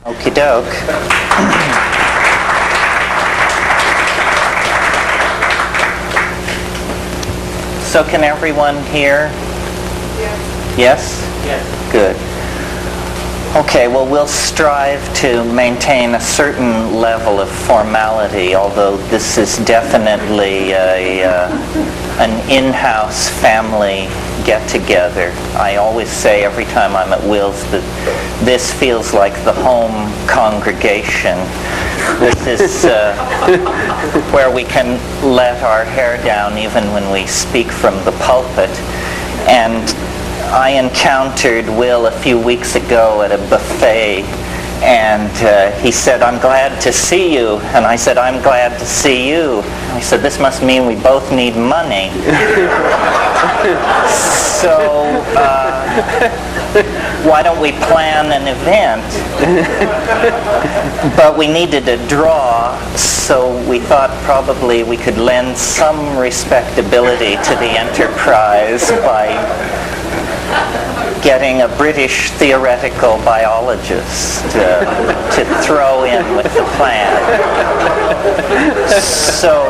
Okie doke. So can everyone hear? Yes? Yes. Good. Okay, well, we'll strive to maintain a certain level of formality, although this is definitely an in-house family get-together. I always say every time I'm at Will's that this feels like the home congregation. This is where we can let our hair down even when we speak from the pulpit. And I encountered Will a few weeks ago at a buffet, and he said, "I'm glad to see you." And I said, "I'm glad to see you." He said, "This must mean we both need money." So why don't we plan an event? But we needed a draw, so we thought probably we could lend some respectability to the enterprise by getting a British theoretical biologist to throw in with the plan. So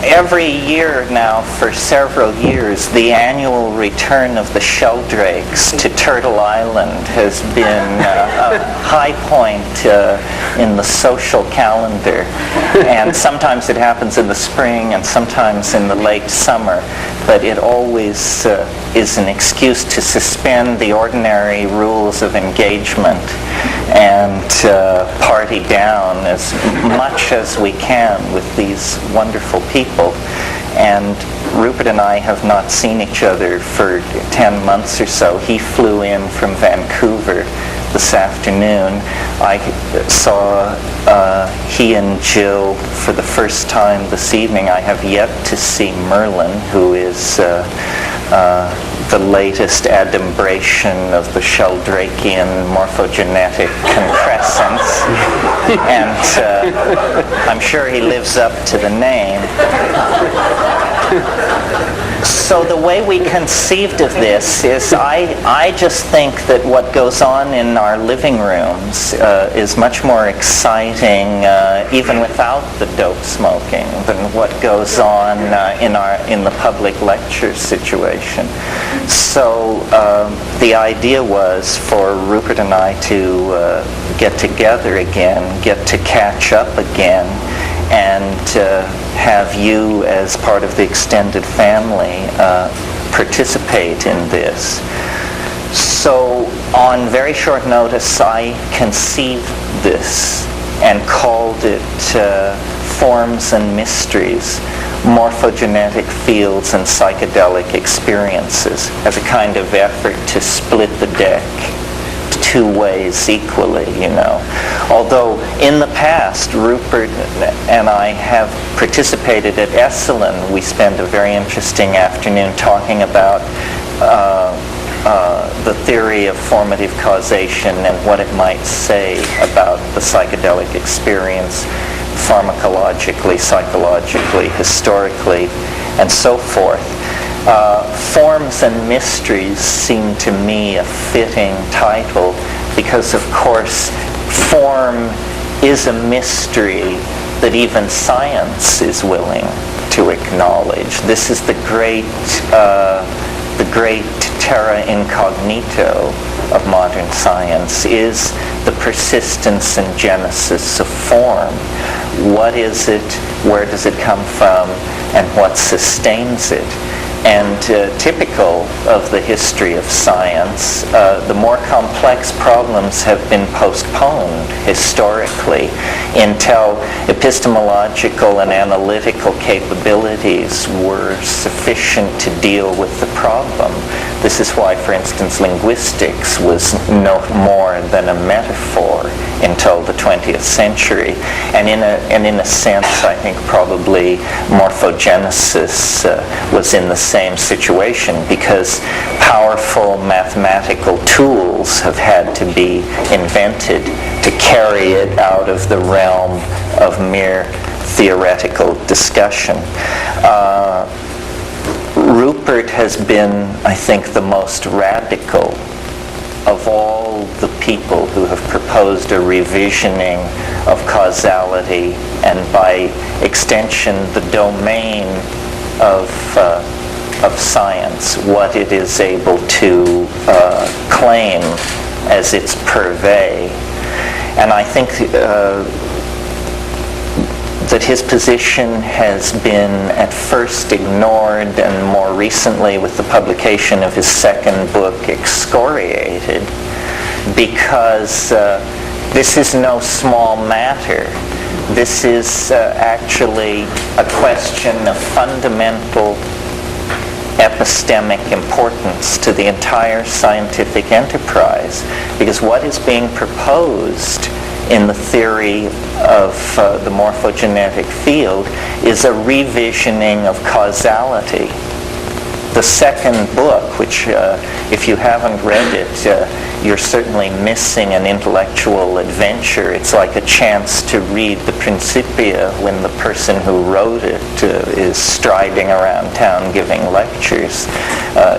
every year now for several years, the annual return of the Sheldrakes to Turtle Island has been a high point in the social calendar. And sometimes it happens in the spring and sometimes in the late summer. But it always is an excuse to suspend the ordinary rules of engagement and party down as much as we can with these wonderful people. And Rupert and I have not seen each other for 10 months or so. He flew in from Vancouver this afternoon. I saw he and Jill for the first time this evening. I have yet to see Merlin, who is the latest adumbration of the Sheldrakean morphogenetic concrescence. And I'm sure he lives up to the name. So the way we conceived of this is I just think that what goes on in our living rooms is much more exciting even without the dope smoking than what goes on in the public lecture situation. So the idea was for Rupert and I to get together again, get to catch up again, and have you as part of the extended family participate in this. So on very short notice, I conceived this and called it Forms and Mysteries, Morphogenetic Fields and Psychedelic Experiences, as a kind of effort to split the deck two ways equally, you know. Although in the past, Rupert and I have participated at Esalen. We spent a very interesting afternoon talking about the theory of formative causation and what it might say about the psychedelic experience pharmacologically, psychologically, historically, and so forth. Forms and Mysteries seem to me a fitting title because, of course, form is a mystery that even science is willing to acknowledge. This is the great terra incognito of modern science, is the persistence and genesis of form. What is it? Where does it come from? And what sustains it? And typical of the history of science, the more complex problems have been postponed historically until epistemological and analytical capabilities were sufficient to deal with the problem. This is why, for instance, linguistics was no more than a metaphor until the 20th century. And in a sense, I think probably morphogenesis was in the same situation, because powerful mathematical tools have had to be invented to carry it out of the realm of mere theoretical discussion. Rupert has been, I think, the most radical of all the people who have proposed a revisioning of causality, and by extension the domain of science, what it is able to claim as its purvey. And I think that his position has been at first ignored, and more recently with the publication of his second book excoriated, because this is no small matter. This is actually a question of fundamental epistemic importance to the entire scientific enterprise, because what is being proposed in the theory of the morphogenetic field is a revisioning of causality. The second book, which if you haven't read it, you're certainly missing an intellectual adventure. It's like a chance to read the Principia when the person who wrote it is striding around town giving lectures.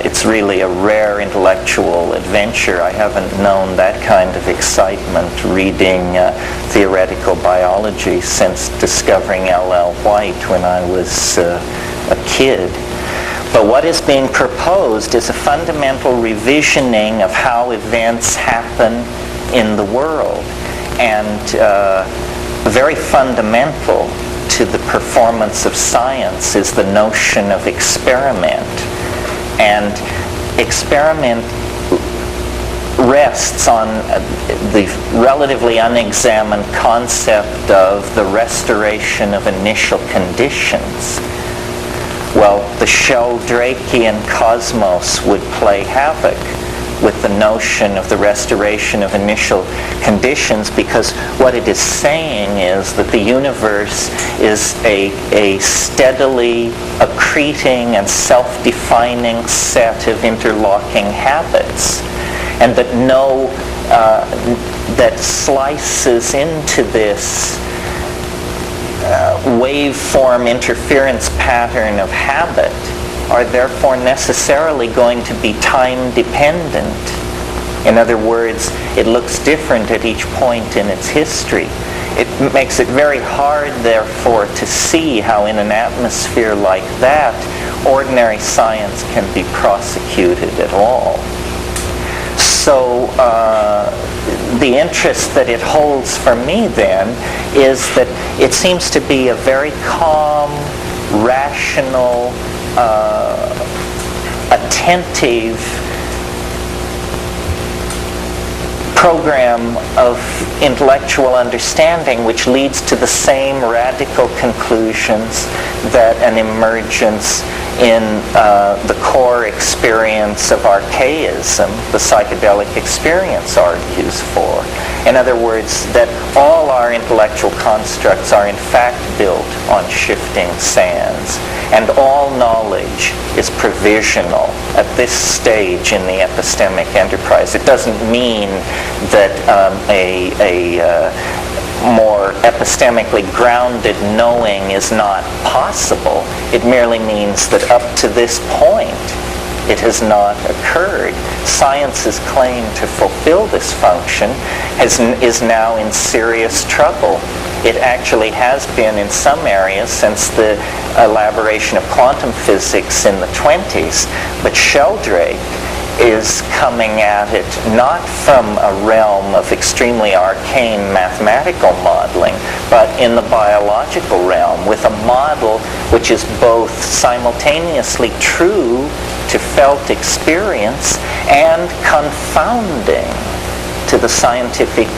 It's really a rare intellectual adventure. I haven't known that kind of excitement reading theoretical biology since discovering L.L. White when I was a kid. But what is being proposed is a fundamental revisioning of how events happen in the world, and very fundamental to the performance of science is the notion of experiment. And experiment rests on the relatively unexamined concept of the restoration of initial conditions. Well, the Sheldrakean cosmos would play havoc with the notion of the restoration of initial conditions, because what it is saying is that the universe is a steadily accreting and self-defining set of interlocking habits, and that that slices into this waveform interference pattern of habit are therefore necessarily going to be time dependent. In other words, it looks different at each point in its history. It makes it very hard, therefore, to see how in an atmosphere like that, ordinary science can be prosecuted at all. So the interest that it holds for me then is that it seems to be a very calm, rational, attentive program of intellectual understanding which leads to the same radical conclusions that an emergence in the core experience of archaism, the psychedelic experience, argues for. In other words, that all our intellectual constructs are in fact built on shifting sands, and all knowledge is provisional at this stage in the epistemic enterprise. It doesn't mean that a more epistemically grounded knowing is not possible. It merely means that up to this point, it has not occurred. Science's claim to fulfill this function is now in serious trouble. It actually has been in some areas since the elaboration of quantum physics in the 20s, but Sheldrake is coming at it not from a realm of extremely arcane mathematical modeling, but in the biological realm, with a model which is both simultaneously true to felt experience and confounding to the scientific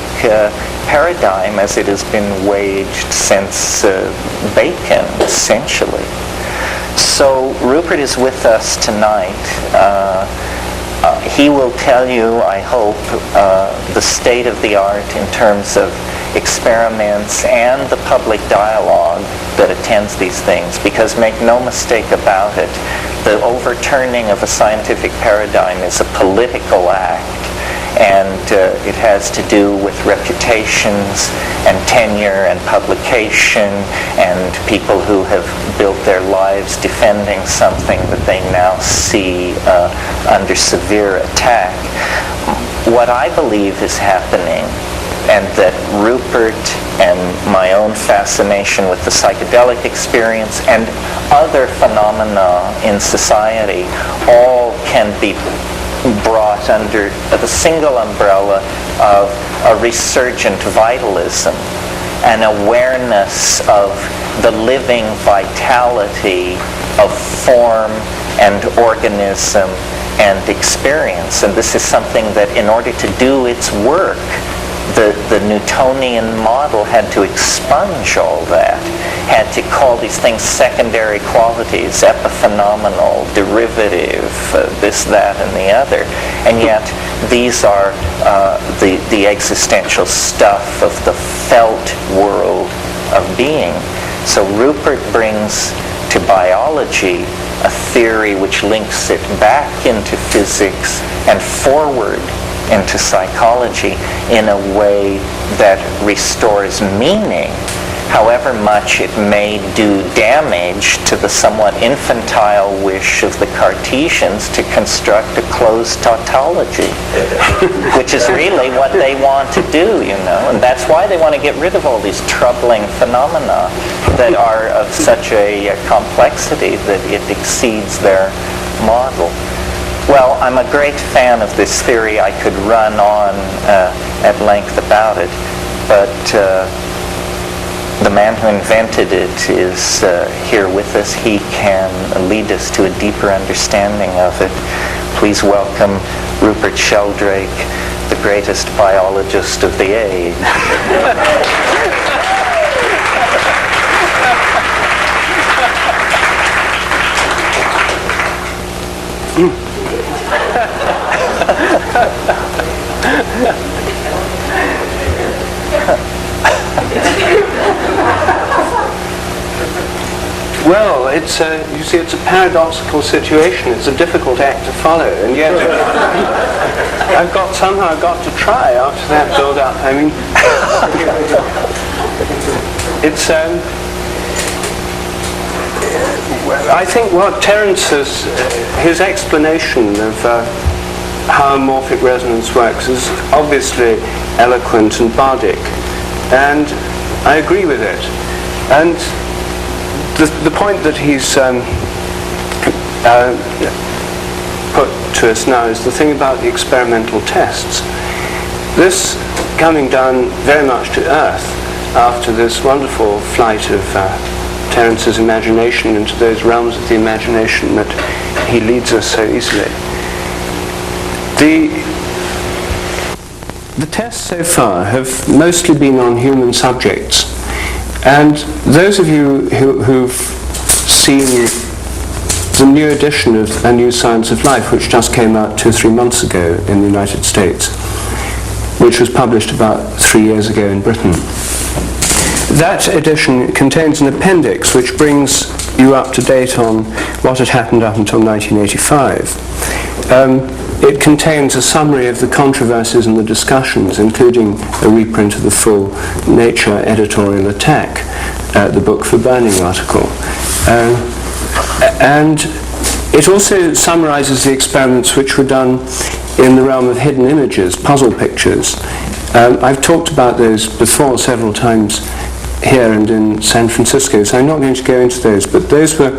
paradigm as it has been waged since Bacon, essentially. So Rupert is with us tonight. He will tell you, I hope, the state of the art in terms of experiments and the public dialogue that attends these things, because make no mistake about it, the overturning of a scientific paradigm is a political act, and it has to do with reputations and tenure and publication and people who have built their lives defending something that they now see under severe attack. what I believe is happening, and that Rupert and my own fascination with the psychedelic experience and other phenomena in society all can be brought under the single umbrella of a resurgent vitalism, an awareness of the living vitality of form and organism and experience. And this is something that, in order to do its work, the Newtonian model had to expunge all that, had to call these things secondary qualities, epiphenomenal, derivative, this, that, and the other. And yet these are the existential stuff of the felt world of being. So Rupert brings to biology a theory which links it back into physics and forward into psychology in a way that restores meaning, however much it may do damage to the somewhat infantile wish of the Cartesians to construct a closed tautology, which is really what they want to do, you know, and that's why they want to get rid of all these troubling phenomena that are of such a complexity that it exceeds their model. Well, I'm a great fan of this theory. I could run on at length about it, but the man who invented it is here with us. He can lead us to a deeper understanding of it. Please welcome Rupert Sheldrake, the greatest biologist of the age. Well, you see, it's a paradoxical situation. It's a difficult act to follow, and yet I've somehow got to try after that build-up. I mean, it's. I think what Terence his explanation of how morphic resonance works is obviously eloquent and bardic, and I agree with it. And the point that he's put to us now is the thing about the experimental tests. This coming down very much to earth after this wonderful flight of Terence's imagination into those realms of the imagination that he leads us so easily. The tests so far have mostly been on human subjects, and those of you who've seen the new edition of A New Science of Life, which just came out 2 or 3 months ago in the United States, which was published about 3 years ago in Britain, that edition contains an appendix which brings you up to date on what had happened up until 1985. It contains a summary of the controversies and the discussions, including a reprint of the full Nature editorial attack, the Book for Burning article. And it also summarizes the experiments which were done in the realm of hidden images, puzzle pictures. I've talked about those before several times here and in San Francisco, so I'm not going to go into those, but those were,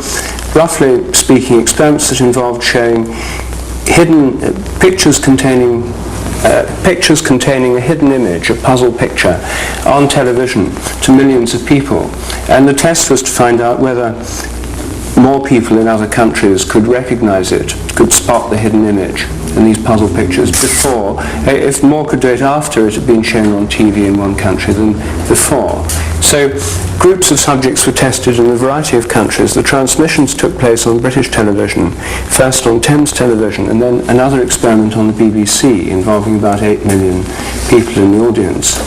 roughly speaking, experiments that involved showing hidden pictures containing a hidden image, a puzzle picture, on television to millions of people. And the test was to find out whether more people in other countries could recognize it, could spot the hidden image in these puzzle pictures before, if more could do it after it had been shown on TV in one country than before. So groups of subjects were tested in a variety of countries. The transmissions took place on British television, first on Thames Television, and then another experiment on the BBC involving about 8 million people in the audience.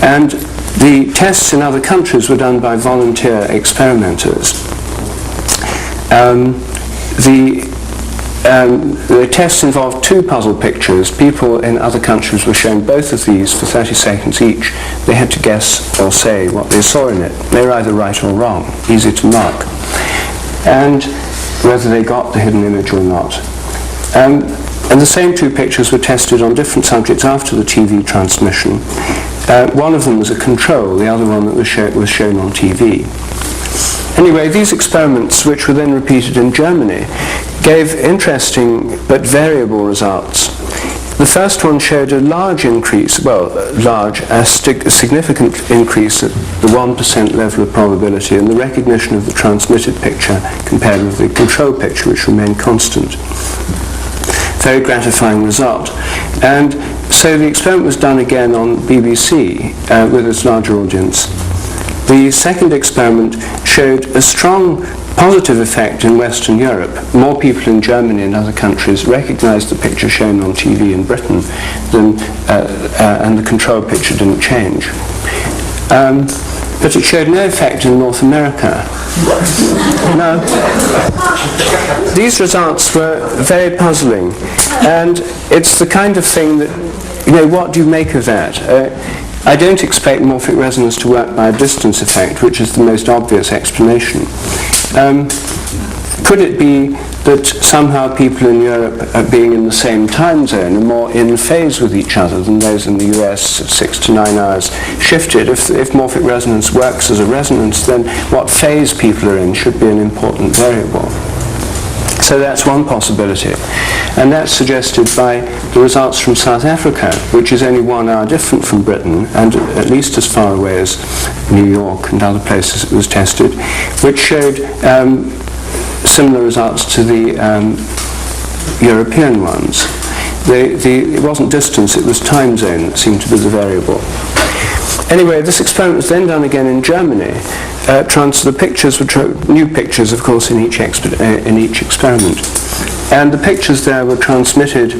And the tests in other countries were done by volunteer experimenters. The tests involved 2 puzzle pictures. People in other countries were shown both of these for 30 seconds each. They had to guess or say what they saw in it. They were either right or wrong, easy to mark, and whether they got the hidden image or not. And the same two pictures were tested on different subjects after the TV transmission. One of them was a control, the other one that was shown on TV. Anyway, these experiments, which were then repeated in Germany, gave interesting but variable results. The first one showed a large increase, a significant increase at the 1% level of probability in the recognition of the transmitted picture compared with the control picture, which remained constant. Very gratifying result. And so the experiment was done again on BBC with its larger audience. The second experiment showed a strong positive effect in Western Europe. More people in Germany and other countries recognized the picture shown on TV in Britain and the control picture didn't change. But it showed no effect in North America. No. These results were very puzzling, and it's the kind of thing that, what do you make of that? I don't expect morphic resonance to work by a distance effect, which is the most obvious explanation. Could it be that somehow people in Europe, being in the same time zone, are more in phase with each other than those in the US, 6 to 9 hours shifted? If morphic resonance works as a resonance, then what phase people are in should be an important variable. So that's one possibility. And that's suggested by the results from South Africa, which is only 1 hour different from Britain, and at least as far away as New York and other places it was tested, which showed similar results to the European ones. It wasn't distance, it was time zone that seemed to be the variable. Anyway, this experiment was then done again in Germany. The pictures were new pictures, of course, in each experiment. And the pictures there were transmitted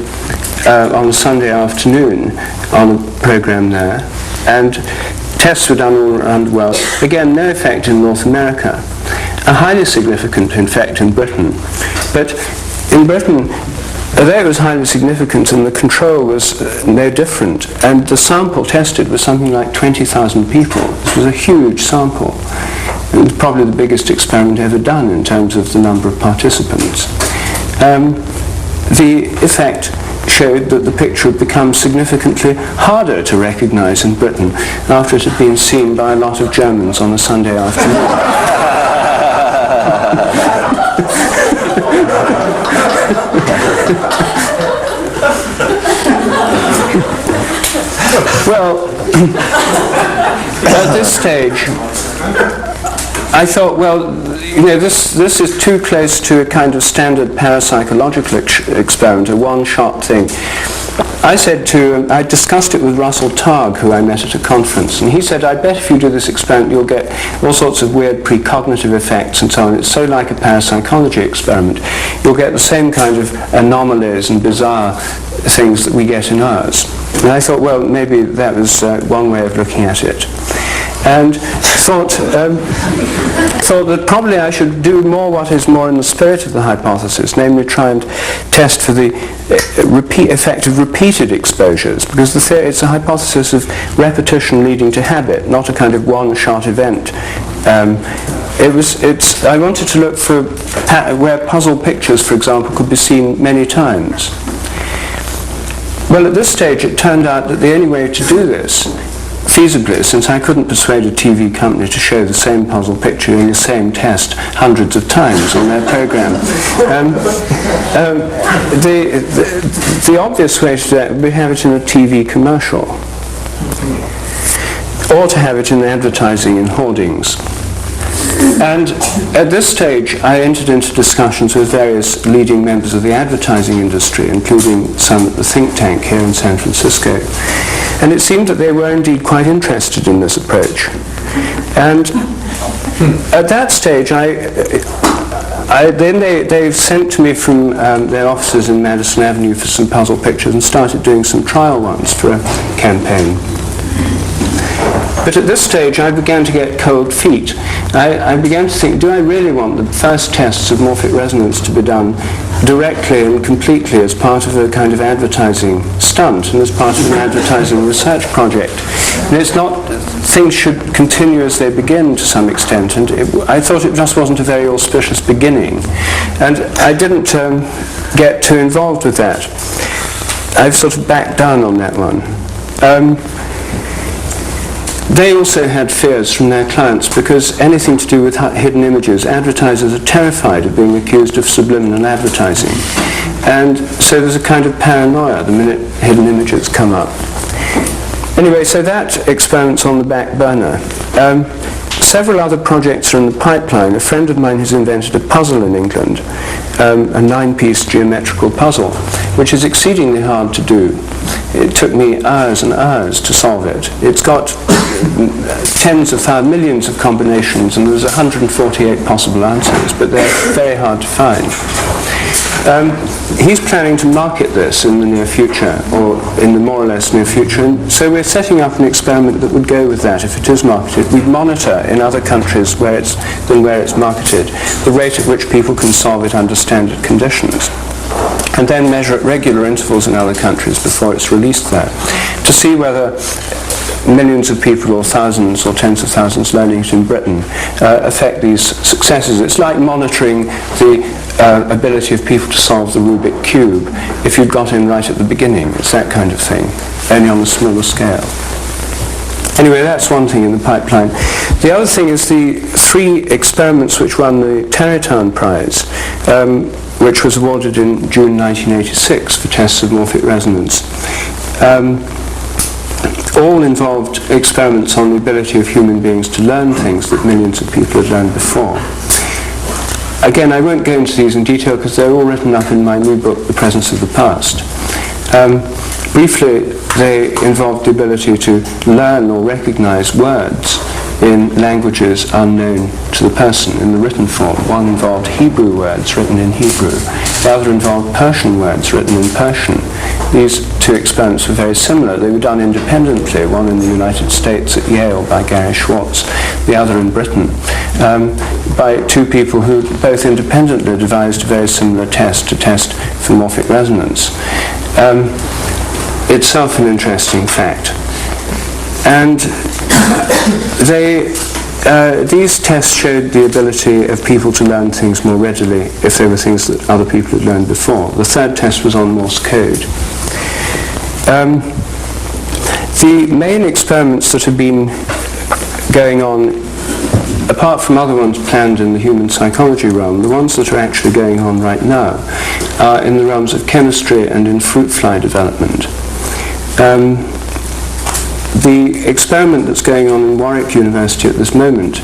on a Sunday afternoon on a program there. And tests were done all around the world. Again, no effect in North America. A highly significant effect in Britain. But in Britain, although it was highly significant and the control was no different, and the sample tested was something like 20,000 people. This was a huge sample. It was probably the biggest experiment ever done in terms of the number of participants. The effect showed that the picture had become significantly harder to recognize in Britain after it had been seen by a lot of Germans on a Sunday afternoon. Well, at this stage, I thought, this is too close to a kind of standard parapsychological experiment, a one-shot thing. I discussed it with Russell Targ, who I met at a conference, and he said, I bet if you do this experiment you'll get all sorts of weird precognitive effects and so on. It's so like a parapsychology experiment. You'll get the same kind of anomalies and bizarre things that we get in ours. And I thought, well, maybe that was one way of looking at it. And thought that probably I should do what is more in the spirit of the hypothesis, namely try and test for the effect of repeated exposures, because it's a hypothesis of repetition leading to habit, not a kind of one-shot event. I wanted to look for where puzzle pictures, for example, could be seen many times. Well, at this stage it turned out that the only way to do this feasibly, since I couldn't persuade a TV company to show the same puzzle picture in the same test hundreds of times on their program, the obvious way to do that would be to have it in a TV commercial, or to have it in advertising in hoardings. And at this stage, I entered into discussions with various leading members of the advertising industry, including some at the think tank here in San Francisco. And it seemed that they were indeed quite interested in this approach. And at that stage, they sent to me from their offices in Madison Avenue for some puzzle pictures and started doing some trial ones for a campaign. But at this stage, I began to get cold feet. I began to think, do I really want the first tests of morphic resonance to be done directly and completely as part of a kind of advertising stunt and as part of an advertising research project. And it's not, things should continue as they begin to some extent, and I thought it just wasn't a very auspicious beginning. And I didn't get too involved with that. I've sort of backed down on that one. They also had fears from their clients because anything to do with hidden images, advertisers are terrified of being accused of subliminal advertising. And so there's a kind of paranoia the minute hidden images come up. Anyway, so that experiment's on the back burner. Several other projects are in the pipeline. A friend of mine has invented a puzzle in England, a 9-piece geometrical puzzle, which is exceedingly hard to do. It took me hours and hours to solve it. It's got tens of thousands, millions of combinations, and there's 148 possible answers, but they're very hard to find. He's planning to market this in the near future, or in the more or less near future, and so we're setting up an experiment that would go with that if it is marketed. We'd monitor in other countries where it's marketed the rate at which people can solve it under standard conditions, and then measure at regular intervals in other countries before it's released there, to see whether millions of people or thousands or tens of thousands learning it in Britain affect these successes. It's like monitoring the ability of people to solve the Rubik cube if you'd got in right at the beginning. It's that kind of thing, only on a smaller scale. Anyway, that's one thing in the pipeline. The other thing is the 3 experiments which won the Terrytown Prize, which was awarded in June 1986 for tests of morphic resonance. All involved experiments on the ability of human beings to learn things that millions of people had learned before. Again, I won't go into these in detail because they're all written up in my new book, The Presence of the Past. Briefly, they involved the ability to learn or recognize words in languages unknown to the person in the written form. One involved Hebrew words written in Hebrew. The other involved Persian words written in Persian. These 2 experiments were very similar. They were done independently, one in the United States at Yale by Gary Schwartz, the other in Britain, by 2 people who both independently devised a very similar test to test for morphic resonance. Itself an interesting fact. And these tests showed the ability of people to learn things more readily if they were things that other people had learned before. The 3rd test was on Morse code. The main experiments that have been going on, apart from other ones planned in the human psychology realm, the ones that are actually going on right now are in the realms of chemistry and in fruit fly development. The experiment that's going on in Warwick University at this moment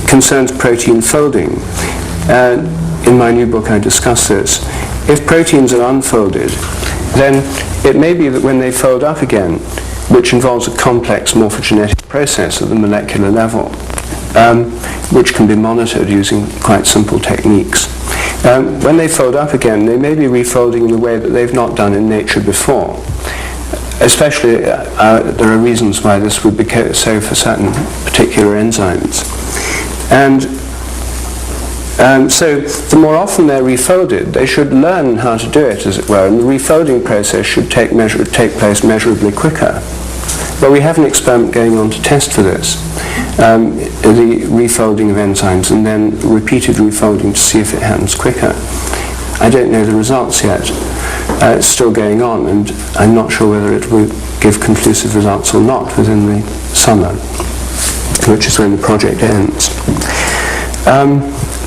concerns protein folding. In my new book I discuss this. If proteins are unfolded, then it may be that when they fold up again, which involves a complex morphogenetic process at the molecular level, which can be monitored using quite simple techniques. When they fold up again, they may be refolding in a way that they've not done in nature before. Especially, there are reasons why this would be so for certain particular enzymes. And so the more often they're refolded, they should learn how to do it, as it were, and the refolding process should take place measurably quicker. Well, we have an experiment going on to test for this, the refolding of enzymes, and then repeated refolding to see if it happens quicker. I don't know the results yet. It's still going on, and I'm not sure whether it will give conclusive results or not within the summer, which is when the project ends.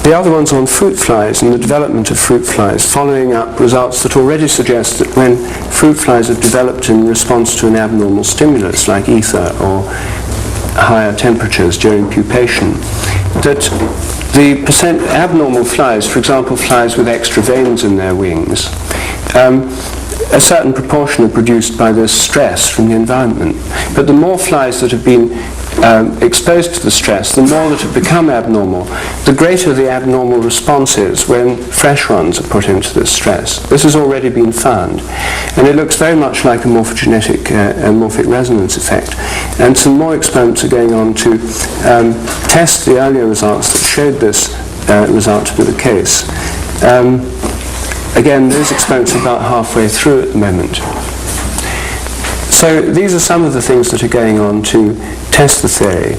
The other one's on fruit flies and the development of fruit flies, following up results that already suggest that when fruit flies are developed in response to an abnormal stimulus like ether or higher temperatures during pupation, that the abnormal flies, for example flies with extra veins in their wings, a certain proportion are produced by this stress from the environment. But the more flies that have been exposed to the stress, the more that have become abnormal, the greater the abnormal response is when fresh ones are put into this stress. This has already been found, and it looks very much like a morphogenetic morphic resonance effect. And some more experiments are going on to test the earlier results that showed this result to be the case. Again, those experiments are about halfway through at the moment. So these are some of the things that are going on to test the theory.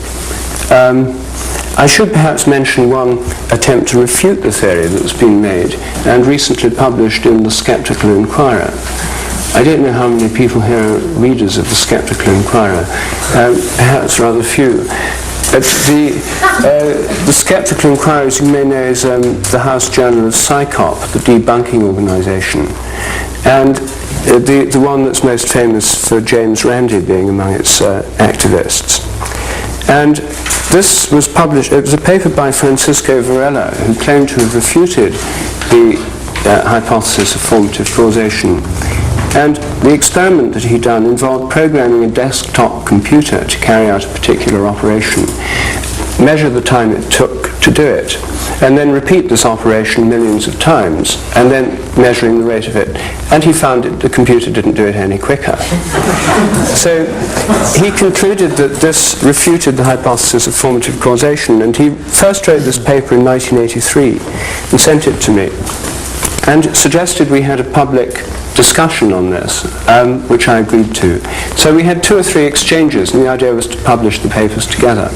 I should perhaps mention one attempt to refute the theory that's been made and recently published in the Skeptical Inquirer. I don't know how many people here are readers of the Skeptical Inquirer, perhaps rather few. But the Skeptical Inquirer, as you may know, is the house journal of PsyCop, the debunking organisation. And the one that's most famous for James Randi being among its activists. And this was published, it was a paper by Francisco Varela, who claimed to have refuted the hypothesis of formative causation. And the experiment that he'd done involved programming a desktop computer to carry out a particular operation, measure the time it took to do it, and then repeat this operation millions of times, and then measuring the rate of it. And he found that the computer didn't do it any quicker. So he concluded that this refuted the hypothesis of formative causation, and he first wrote this paper in 1983 and sent it to me, and suggested we had a public discussion on this, which I agreed to. So we had 2 or 3 exchanges, and the idea was to publish the papers together.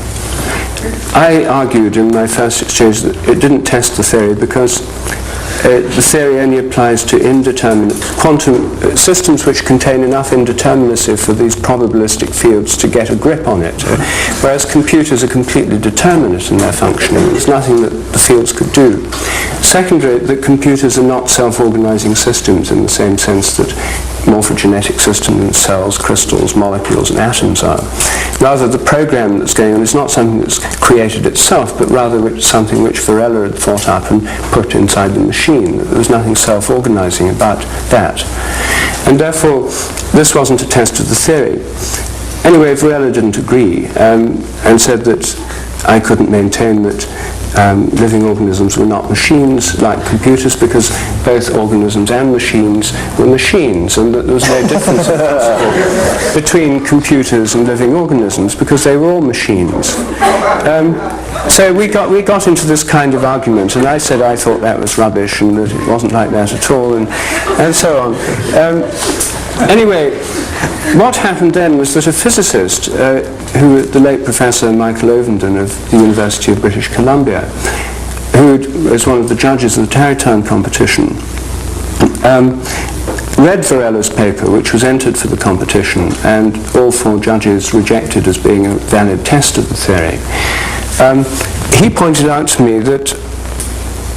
I argued in my first exchange that it didn't test the theory because the theory only applies to indeterminate quantum systems which contain enough indeterminacy for these probabilistic fields to get a grip on it, whereas computers are completely determinate in their functioning. There's nothing that the fields could do. Secondly, that computers are not self-organizing systems in the same sense that morphogenetic systems in cells, crystals, molecules, and atoms are. Rather, the program that's going on is not something that's created itself, but rather something which Varela had thought up and put inside the machine. There was nothing self-organizing about that. And therefore, this wasn't a test of the theory. Anyway, Varela didn't agree and said that I couldn't maintain that living organisms were not machines like computers because both organisms and machines were machines, and that there was no difference between computers and living organisms because they were all machines. So we got into this kind of argument, and I said I thought that was rubbish and that it wasn't like that at all, and so on. Anyway, what happened then was that a physicist, the late Professor Michael Ovenden of the University of British Columbia, who was one of the judges of the Tarrytown competition, read Varela's paper, which was entered for the competition, and all 4 judges rejected as being a valid test of the theory. He pointed out to me that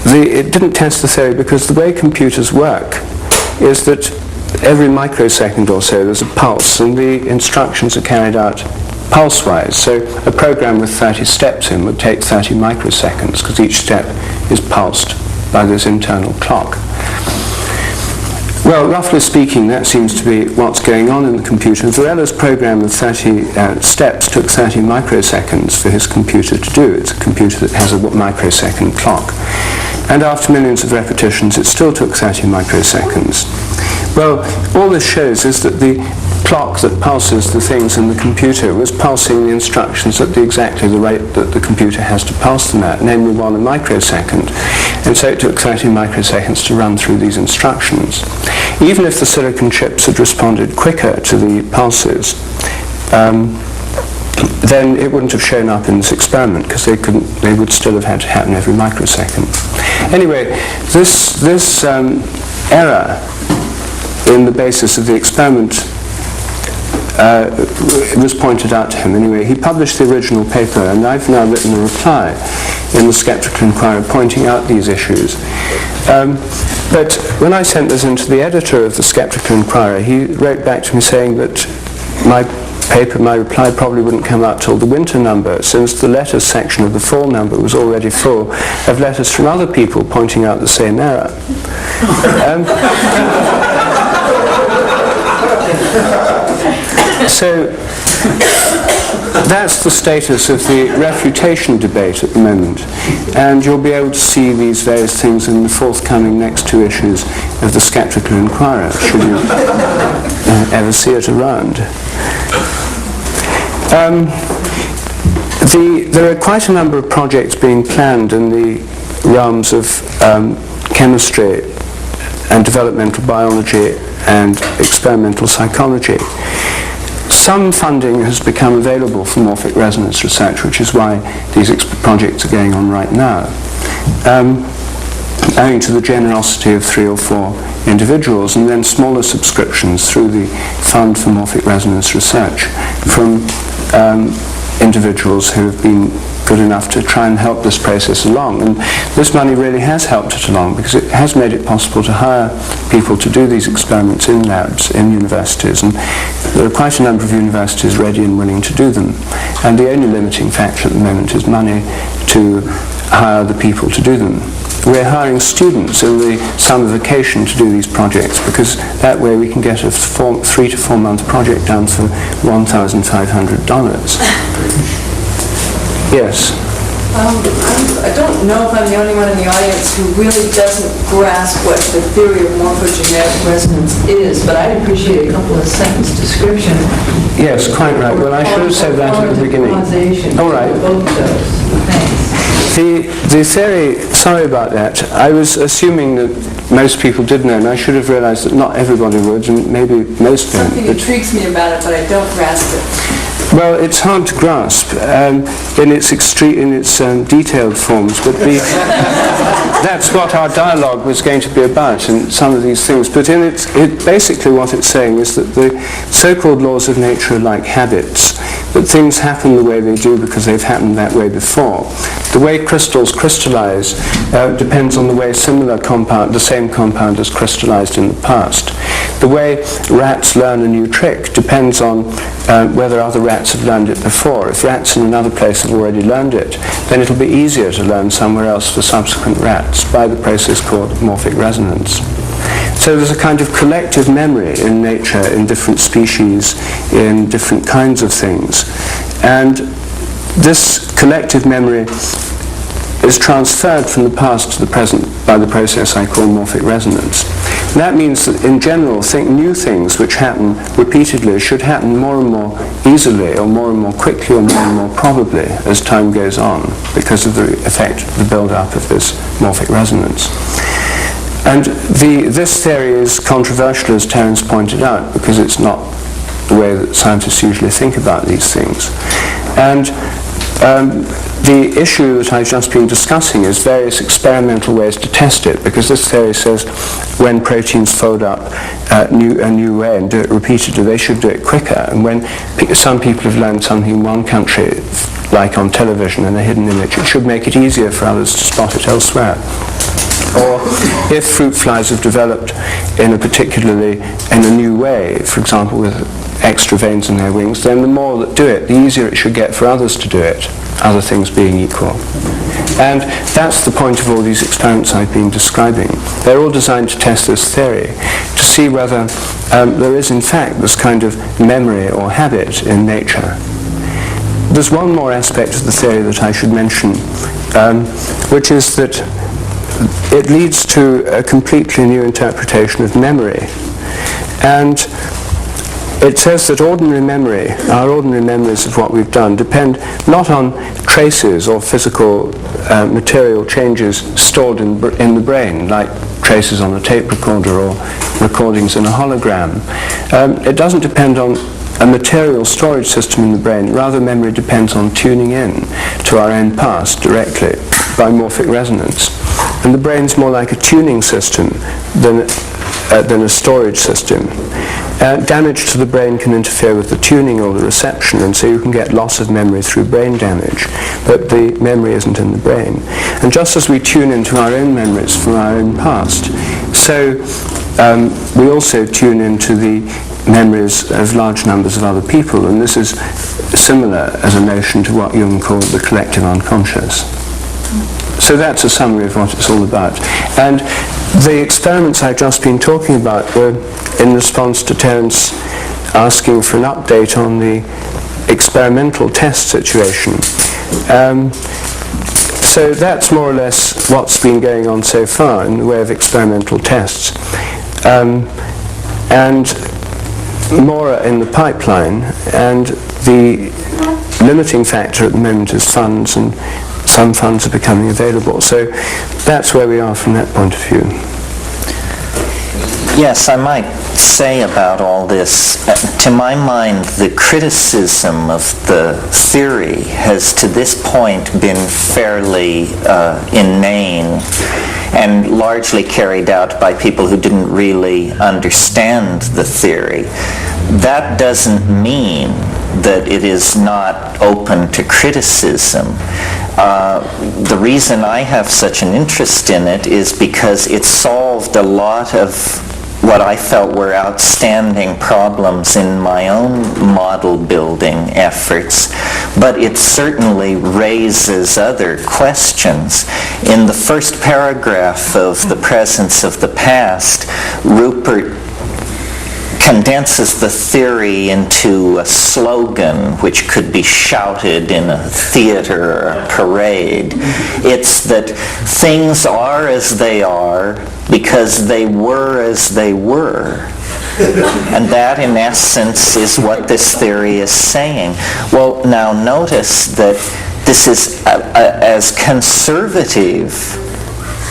it didn't test the theory because the way computers work is that every microsecond or so there's a pulse, and the instructions are carried out pulse-wise. So a program with 30 steps in would take 30 microseconds because each step is pulsed by this internal clock. Well, roughly speaking, that seems to be what's going on in the computer. Varela's program of 30 steps took 30 microseconds for his computer to do. It's a computer that has a microsecond clock. And after millions of repetitions, it still took 30 microseconds. Well, all this shows is that the clock that pulses the things in the computer was pulsing the instructions at exactly the rate that the computer has to pulse them at, namely 1 microsecond. And so it took 30 microseconds to run through these instructions. Even if the silicon chips had responded quicker to the pulses, then it wouldn't have shown up in this experiment because they would still have had to happen every microsecond. Anyway, this error in the basis of the experiment was pointed out to him. Anyway, he published the original paper, and I've now written a reply in the Skeptical Inquirer pointing out these issues. But when I sent this into the editor of the Skeptical Inquirer, he wrote back to me saying that my reply probably wouldn't come out till the winter number, since the letters section of the fall number was already full of letters from other people pointing out the same error. So that's the status of the refutation debate at the moment, and you'll be able to see these various things in the forthcoming next 2 issues of the Skeptical Inquirer, should you ever see it around. There are quite a number of projects being planned in the realms of chemistry and developmental biology and experimental psychology. Some funding has become available for morphic resonance research, which is why these projects are going on right now, owing to the generosity of 3 or 4 individuals, and then smaller subscriptions through the Fund for Morphic Resonance Research from individuals who have been good enough to try and help this process along. And this money really has helped it along, because it has made it possible to hire people to do these experiments in labs, in universities, and there are quite a number of universities ready and willing to do them. And the only limiting factor at the moment is money to hire the people to do them. We're hiring students in the summer vacation to do these projects, because that way we can get a 3 to 4 month project done for $1,500. Yes? I don't know if I'm the only one in the audience who really doesn't grasp what the theory of morphogenetic resonance is, but I'd appreciate a couple of sentence description. Yes, quite right. Well, I should have said that at the beginning. All right. Both those. Thanks. The theory, sorry about that, I was assuming that most people did know, and I should have realized that not everybody would, and maybe most don't. Something intrigues me about it, but I don't grasp it. Well, it's hard to grasp in its detailed forms, but that's what our dialogue was going to be about, in some of these things. But basically what it's saying is that the so-called laws of nature are like habits, that things happen the way they do because they've happened that way before. The way crystals crystallize depends on the way the same compound has crystallized in the past. The way rats learn a new trick depends on whether other rats have learned it before. If rats in another place have already learned it, then it'll be easier to learn somewhere else for subsequent rats by the process called morphic resonance. So there's a kind of collective memory in nature, in different species, in different kinds of things. And this collective memory is transferred from the past to the present by the process I call morphic resonance. And that means that in general, new things which happen repeatedly should happen more and more easily, or more and more quickly, or more and more probably as time goes on, because of the effect of the build-up of this morphic resonance. And this theory is controversial, as Terence pointed out, because it's not the way that scientists usually think about these things. And the issue that I've just been discussing is various experimental ways to test it, because this theory says when proteins fold up a new way and do it repeatedly, they should do it quicker. And when some people have learned something in one country, like on television in a hidden image, it should make it easier for others to spot it elsewhere. Or if fruit flies have developed in a new way, for example with extra veins in their wings, then the more that do it, the easier it should get for others to do it, other things being equal. And that's the point of all these experiments I've been describing. They're all designed to test this theory, to see whether there is in fact this kind of memory or habit in nature. There's one more aspect of the theory that I should mention, which is that it leads to a completely new interpretation of memory. And it says that our ordinary memories of what we've done, depend not on traces or physical material changes stored in the brain, like traces on a tape recorder or recordings in a hologram. It doesn't depend on a material storage system in the brain. Rather, memory depends on tuning in to our own past directly by morphic resonance. And the brain's more like a tuning system than a storage system. Damage to the brain can interfere with the tuning or the reception, and so you can get loss of memory through brain damage, but the memory isn't in the brain. And just as we tune into our own memories from our own past, so we also tune into the memories of large numbers of other people, and this is similar as a notion to what Jung called the collective unconscious. So that's a summary of what it's all about. And the experiments I've just been talking about were in response to Terence asking for an update on the experimental test situation. So that's more or less what's been going on so far in the way of experimental tests. And more are in the pipeline, and the limiting factor at the moment is funds, and some funds are becoming available. So that's where we are from that point of view. Yes, I might say about all this, to my mind, the criticism of the theory has to this point been fairly inane and largely carried out by people who didn't really understand the theory. That doesn't mean that it is not open to criticism. The reason I have such an interest in it is because it solved a lot of what I felt were outstanding problems in my own model building efforts, but it certainly raises other questions. In the first paragraph of The Presence of the Past, Rupert condenses the theory into a slogan which could be shouted in a theater or a parade. It's that things are as they are because they were as they were. And that, in essence, is what this theory is saying. Well, now notice that this is as conservative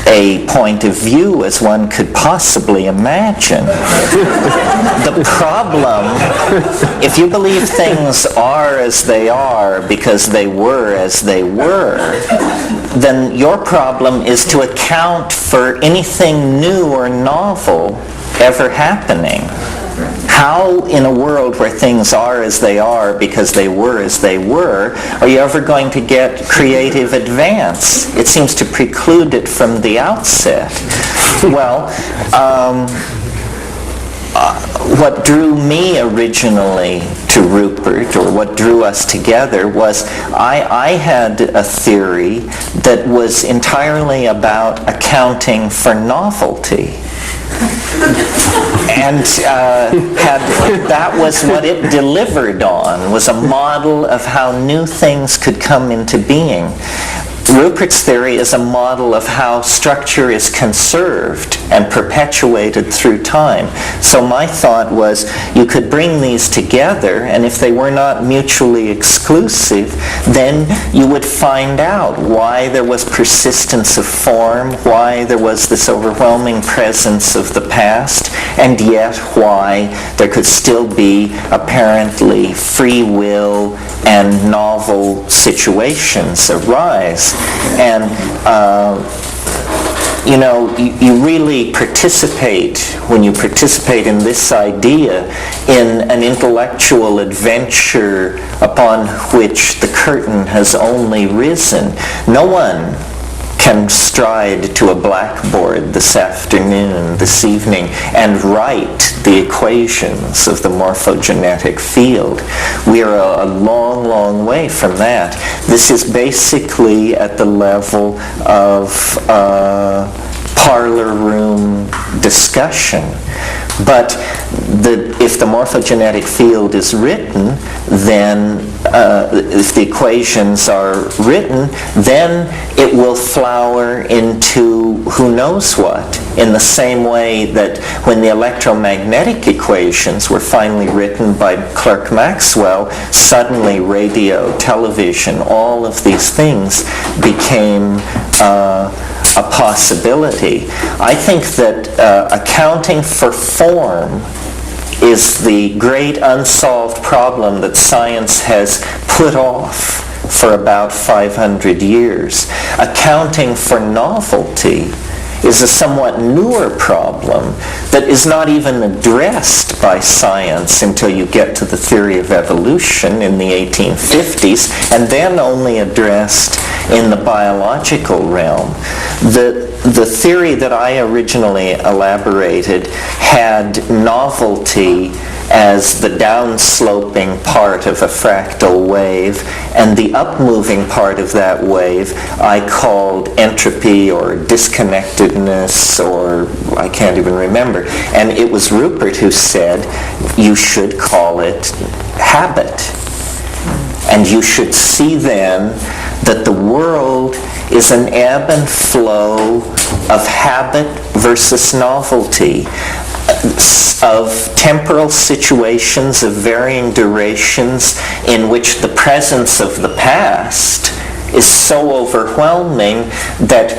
a point of view as one could possibly imagine. The problem, if you believe things are as they are because they were as they were, then your problem is to account for anything new or novel ever happening. How, in a world where things are as they are because they were as they were, are you ever going to get creative advance? It seems to preclude it from the outset. Well, what drew me originally to Rupert, or what drew us together, was I had a theory that was entirely about accounting for novelty. And that was what it delivered on, was a model of how new things could come into being. Rupert's theory is a model of how structure is conserved and perpetuated through time. So my thought was you could bring these together, and if they were not mutually exclusive, then you would find out why there was persistence of form, why there was this overwhelming presence of the past, and yet why there could still be apparently free will and novel situations arise. And you really participate, when you participate in this idea, in an intellectual adventure upon which the curtain has only risen. No one can stride to a blackboard this afternoon, this evening, and write the equations of the morphogenetic field. We are a long, long way from that. This is basically at the level of parlor room discussion. But if the morphogenetic field is written, then if the equations are written, then it will flower into who knows what, in the same way that when the electromagnetic equations were finally written by Clerk Maxwell, suddenly radio, television, all of these things became a possibility. I think that accounting for form is the great unsolved problem that science has put off for about 500 years. Accounting for novelty is a somewhat newer problem that is not even addressed by science until you get to the theory of evolution in the 1850s, and then only addressed in the biological realm. The theory that I originally elaborated had novelty as the downsloping part of a fractal wave, and the upmoving part of that wave I called entropy or disconnectedness, or I can't even remember. And it was Rupert who said you should call it habit. And you should see then that the world is an ebb and flow of habit versus novelty, of temporal situations of varying durations in which the presence of the past is so overwhelming that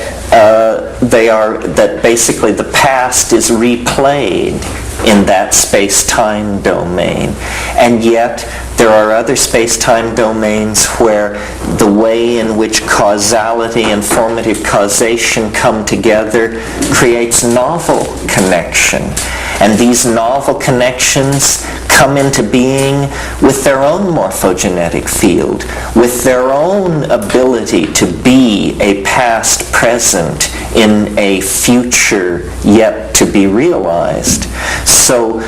that basically the past is replayed in that space-time domain. And yet there are other space-time domains where the way in which causality and formative causation come together creates novel connection. And these novel connections come into being with their own morphogenetic field, with their own ability to be a past present in a future yet to be realized. So,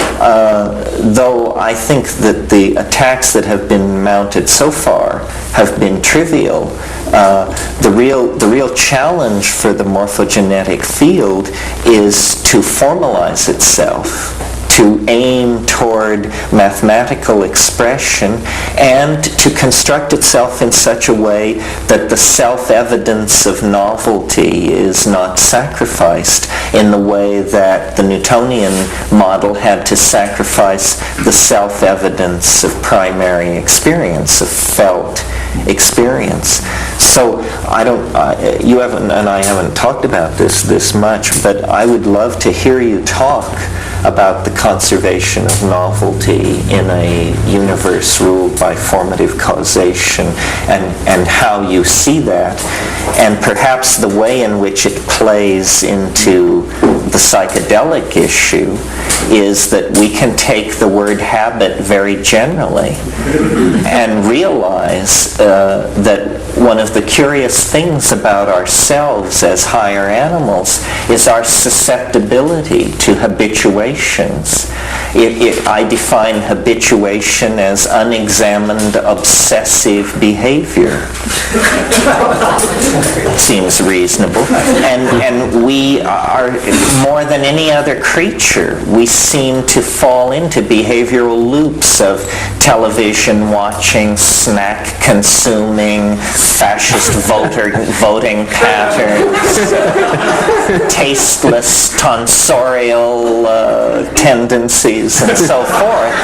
though I think that the attacks that have been mounted so far have been trivial, the real challenge for the morphogenetic field is to formalize itself, to aim toward mathematical expression, and to construct itself in such a way that the self-evidence of novelty is not sacrificed in the way that the Newtonian model had to sacrifice the self-evidence of primary experience, of felt experience. So you haven't, and I haven't talked about this much, but I would love to hear you talk about the conservation of novelty in a universe ruled by formative causation, and how you see that, and perhaps the way in which it plays into the psychedelic issue is that we can take the word habit very generally and realize that one of the curious things about ourselves as higher animals is our susceptibility to habituations. I define habituation as unexamined obsessive behavior. Seems reasonable. And we are, more than any other creature, we seem to fall into behavioral loops of television watching, snack consuming, fascist voting patterns, tasteless tonsorial tendencies, and so forth.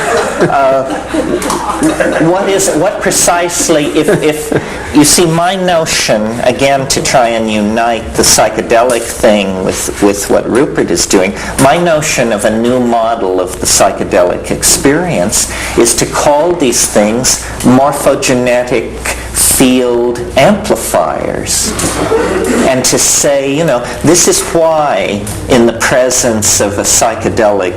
What precisely, if you see, my notion, again, to try and unite the psychedelic thing with what Rupert is doing, my notion of a new model of the psychedelic experience is to call these things morphogenetic field amplifiers, and to say, this is why in the presence of a psychedelic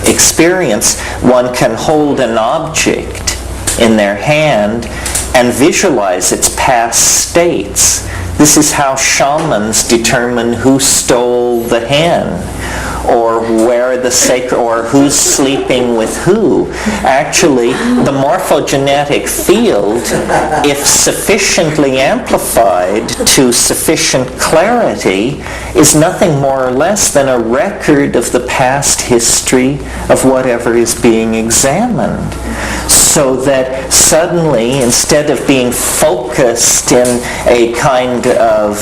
experience one can hold an object in their hand and visualize its past states. This is how shamans determine who stole the hen, or where the sacred, or who's sleeping with who. Actually, the morphogenetic field, if sufficiently amplified to sufficient clarity, is nothing more or less than a record of the past history of whatever is being examined. So that suddenly, instead of being focused in a kind of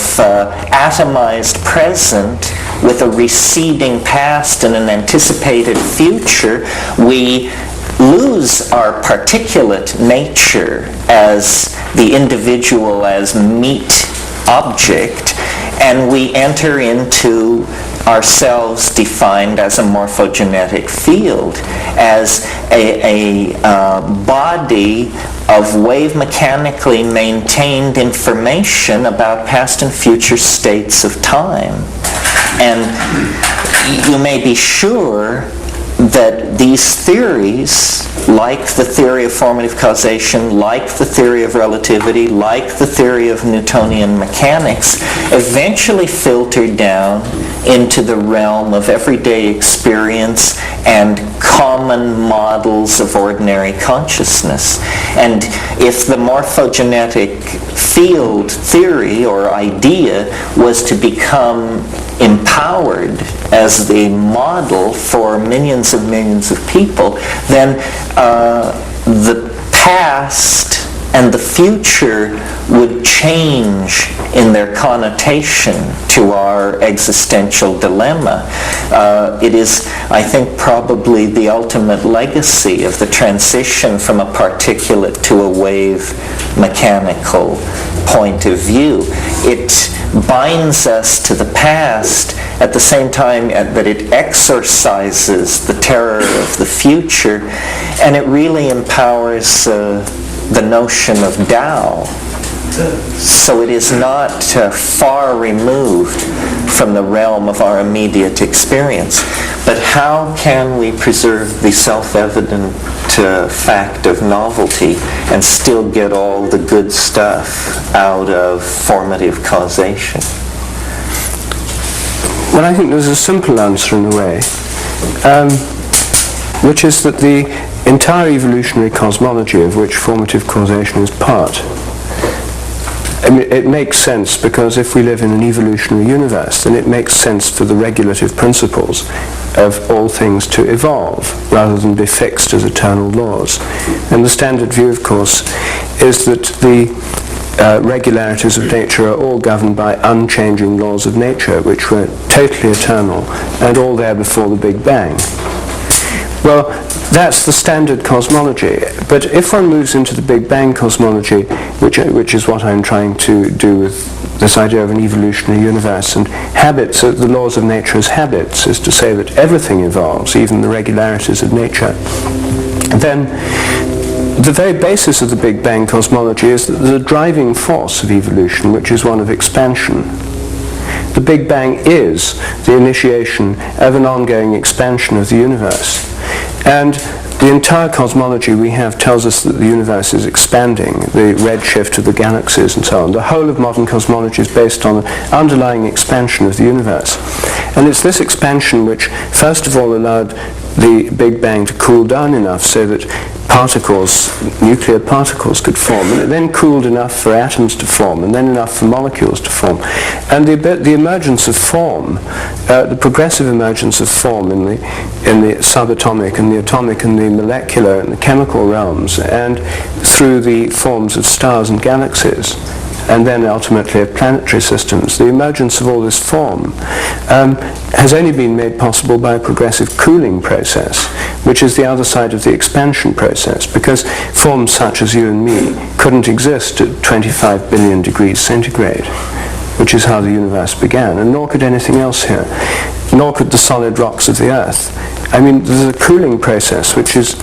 atomized present with a receding past and an anticipated future, we lose our particulate nature as the individual, as meat object, and we enter into ourselves defined as a morphogenetic field, as a body of wave mechanically maintained information about past and future states of time. And you may be sure that these theories, like the theory of formative causation, like the theory of relativity, like the theory of Newtonian mechanics, eventually filter down into the realm of everyday experience and common models of ordinary consciousness. And if the morphogenetic field theory or idea was to become empowered as the model for millions of people, then the past and the future would change in their connotation to our existential dilemma. It is, I think, probably the ultimate legacy of the transition from a particulate to a wave mechanical point of view. It binds us to the past at the same time that it exorcises the terror of the future, and it really empowers the notion of Tao. So it is not far removed from the realm of our immediate experience. But how can we preserve the self-evident fact of novelty and still get all the good stuff out of formative causation? Well, I think there's a simple answer in a way, which is that the entire evolutionary cosmology of which formative causation is part, I mean, it makes sense because if we live in an evolutionary universe, then it makes sense for the regulative principles of all things to evolve rather than be fixed as eternal laws. And the standard view, of course, is that the regularities of nature are all governed by unchanging laws of nature, which were totally eternal and all there before the Big Bang. Well, that's the standard cosmology. But if one moves into the Big Bang cosmology, which is what I'm trying to do with this idea of an evolutionary universe, and habits, the laws of nature as habits, is to say that everything evolves, even the regularities of nature, then the very basis of the Big Bang cosmology is the driving force of evolution, which is one of expansion. The Big Bang is the initiation of an ongoing expansion of the universe. And the entire cosmology we have tells us that the universe is expanding, the redshift of the galaxies and so on. The whole of modern cosmology is based on the underlying expansion of the universe. And it's this expansion which, first of all, allowed the Big Bang to cool down enough so that particles, nuclear particles, could form, and it then cooled enough for atoms to form, and then enough for molecules to form. And the emergence of form, the progressive emergence of form in the subatomic and the atomic and the molecular and the chemical realms, and through the forms of stars and galaxies, and then ultimately of planetary systems, the emergence of all this form has only been made possible by a progressive cooling process, which is the other side of the expansion process, because forms such as you and me couldn't exist at 25 billion degrees centigrade, which is how the universe began, and nor could anything else here, nor could the solid rocks of the Earth. I mean, there's a cooling process which is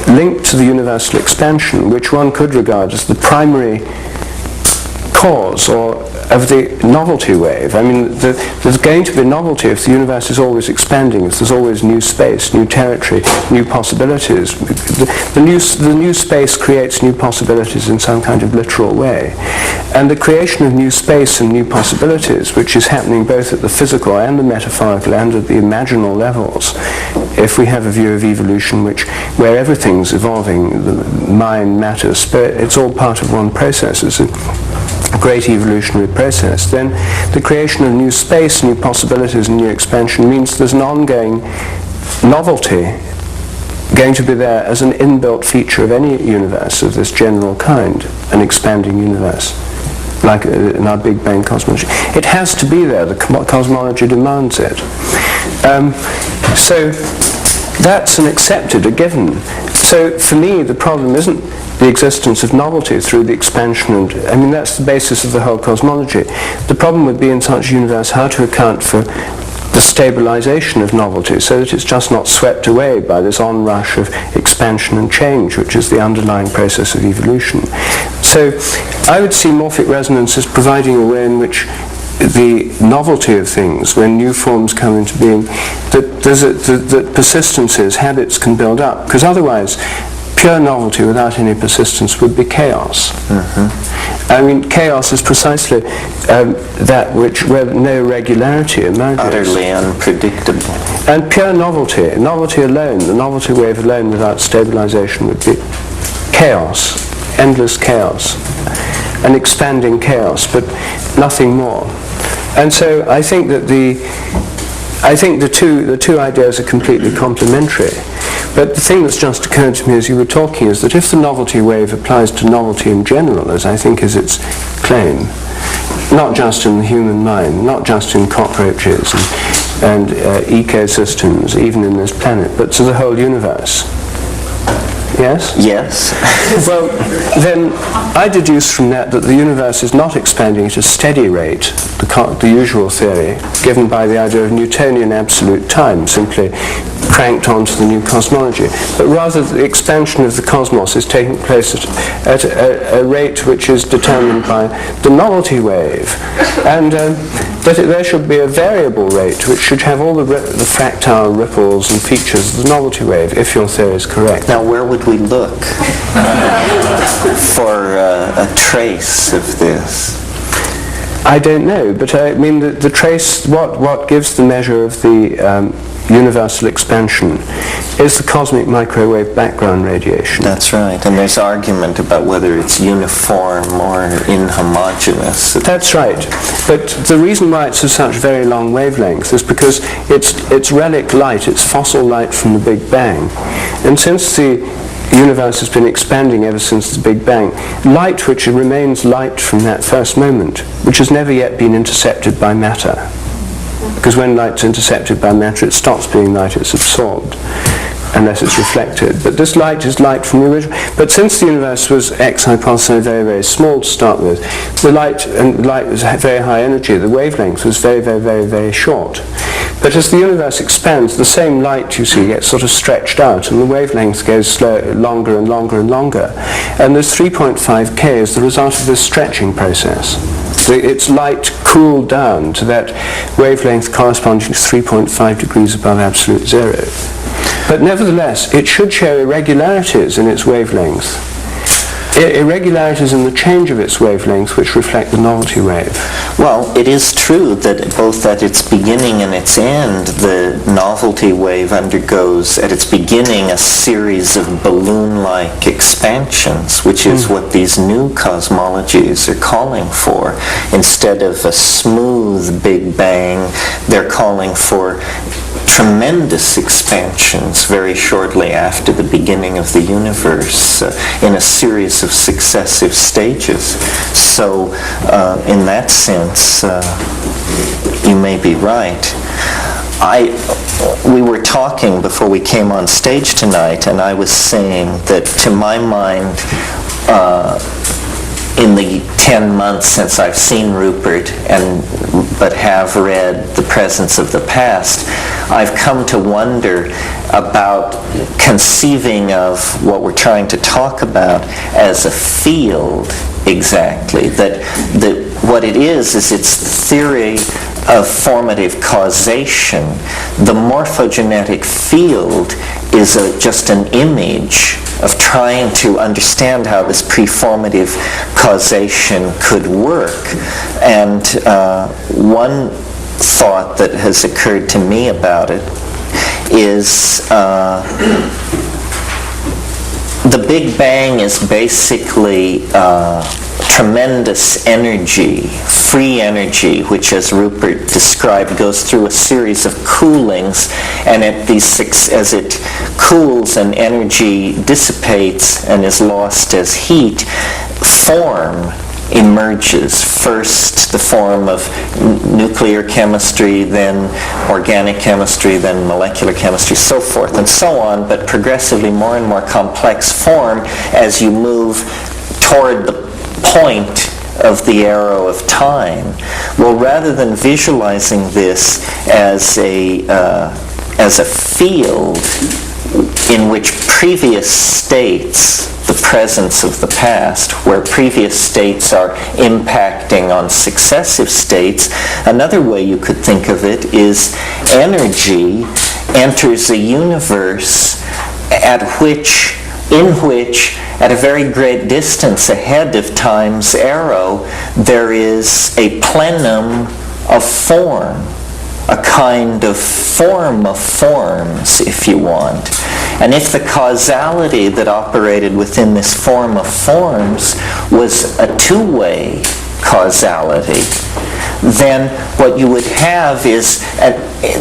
linked to the universal expansion, which one could regard as the primary cause or of the novelty wave. I mean, there's going to be novelty if the universe is always expanding, if there's always new space, new territory, new possibilities. The new space creates new possibilities in some kind of literal way. And the creation of new space and new possibilities, which is happening both at the physical and the metaphorical and at the imaginal levels, if we have a view of evolution where everything's evolving, the mind, matter, spirit, it's all part of one process. It's a great evolutionary process. Then the creation of new space, new possibilities, and new expansion means there's an ongoing novelty going to be there as an inbuilt feature of any universe of this general kind, an expanding universe, like in our Big Bang cosmology. It has to be there. The cosmology demands it. So that's an accepted, a given. So for me, the problem isn't the existence of novelty through the expansion, and I mean that's the basis of the whole cosmology. The problem would be in such a universe how to account for the stabilization of novelty so that it's just not swept away by this onrush of expansion and change, which is the underlying process of evolution. So I would see morphic resonance as providing a way in which the novelty of things, when new forms come into being, that persistences, habits can build up, because otherwise pure novelty without any persistence would be chaos. Mm-hmm. I mean, chaos is precisely that where no regularity emerges. Utterly unpredictable. And pure novelty alone, the novelty wave alone without stabilization would be chaos, endless chaos, an expanding chaos, but nothing more. And so I think that the two ideas are completely complementary. But the thing that's just occurred to me as you were talking is that if the novelty wave applies to novelty in general, as I think is its claim, not just in the human mind, not just in cockroaches and ecosystems, even in this planet, but to the whole universe. Yes? Yes. Well, then I deduce from that the universe is not expanding at a steady rate, the usual theory, given by the idea of Newtonian absolute time, simply cranked onto the new cosmology, but rather the expansion of the cosmos is taking place at a rate which is determined by the novelty wave, and that there should be a variable rate which should have all the fractile ripples and features of the novelty wave, if your theory is correct. Now, where would we look for a trace of this? I don't know, but I mean the trace, what gives the measure of the universal expansion is the cosmic microwave background radiation. That's right, and there's argument about whether it's uniform or inhomogeneous. That's right, but the reason why it's of such very long wavelength is because it's relic light, it's fossil light from the Big Bang, and since the universe has been expanding ever since the Big Bang, light which remains light from that first moment, which has never yet been intercepted by matter. Because when light's intercepted by matter, it stops being light, it's absorbed, unless it's reflected. But this light is light from the original. But since the universe was X hypothesized very, very small to start with, the light was very high energy, the wavelength was very, very, very, very short. But as the universe expands, the same light, you see, gets sort of stretched out, and the wavelength goes longer and longer and longer. And this 3.5K is the result of this stretching process. Its light cooled down to that wavelength corresponding to 3.5 degrees above absolute zero. But nevertheless, it should show irregularities in its wavelength. Irregularities in the change of its wavelength which reflect the novelty wave. Well, it is true that both at its beginning and its end, the novelty wave undergoes, at its beginning, a series of balloon-like expansions, which is what these new cosmologies are calling for. Instead of a smooth Big Bang, they're calling for tremendous expansions very shortly after the beginning of the universe in a series of successive stages. So in that sense, you may be right. We were talking before we came on stage tonight, and I was saying that to my mind, in the 10 months since I've seen Rupert but have read The Presence of the Past, I've come to wonder about conceiving of what we're trying to talk about as a field exactly. That what it is its theory of formative causation. The morphogenetic field is just an image of trying to understand how this preformative causation could work. And one thought that has occurred to me about it is the Big Bang is basically tremendous energy, free energy, which, as Rupert described, goes through a series of coolings, and as it cools and energy dissipates and is lost as heat, form emerges. First the form of nuclear chemistry, then organic chemistry, then molecular chemistry, so forth and so on, but progressively more and more complex form as you move toward the point of the arrow of time. Well, rather than visualizing this as a field in which previous states, the presence of the past, where previous states are impacting on successive states, another way you could think of it is energy enters a universe in which at a very great distance ahead of time's arrow, there is a plenum of form, a kind of form of forms, if you want. And if the causality that operated within this form of forms was a two-way causality, then what you would have is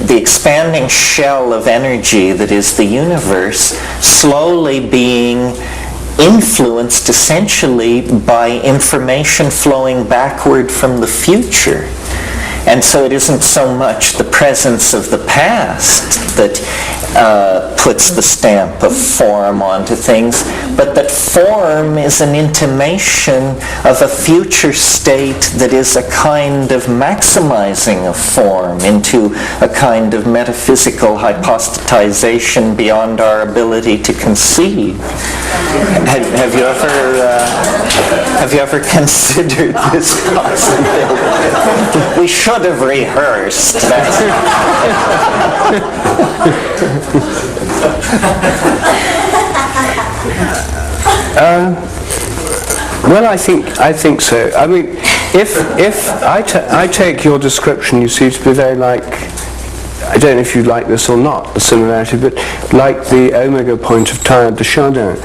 the expanding shell of energy that is the universe slowly being influenced essentially by information flowing backward from the future. And so it isn't so much the presence of the past that puts the stamp of form onto things, but that form is an intimation of a future state that is a kind of maximizing of form into a kind of metaphysical hypostatization beyond our ability to conceive. Have you ever considered this possibility? We should have rehearsed. Well, I think so. I mean, if I take your description, you see, to be very like, I don't know if you like this or not, the similarity, but like the omega point of Teilhard de Chardin,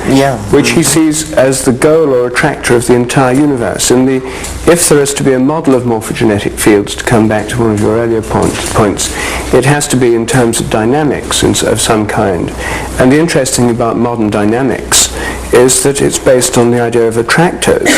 which he sees as the goal or attractor of the entire universe. If there is to be a model of morphogenetic fields, to come back to one of your earlier points, it has to be in terms of dynamics of some kind. And the interesting thing about modern dynamics is that it's based on the idea of attractors.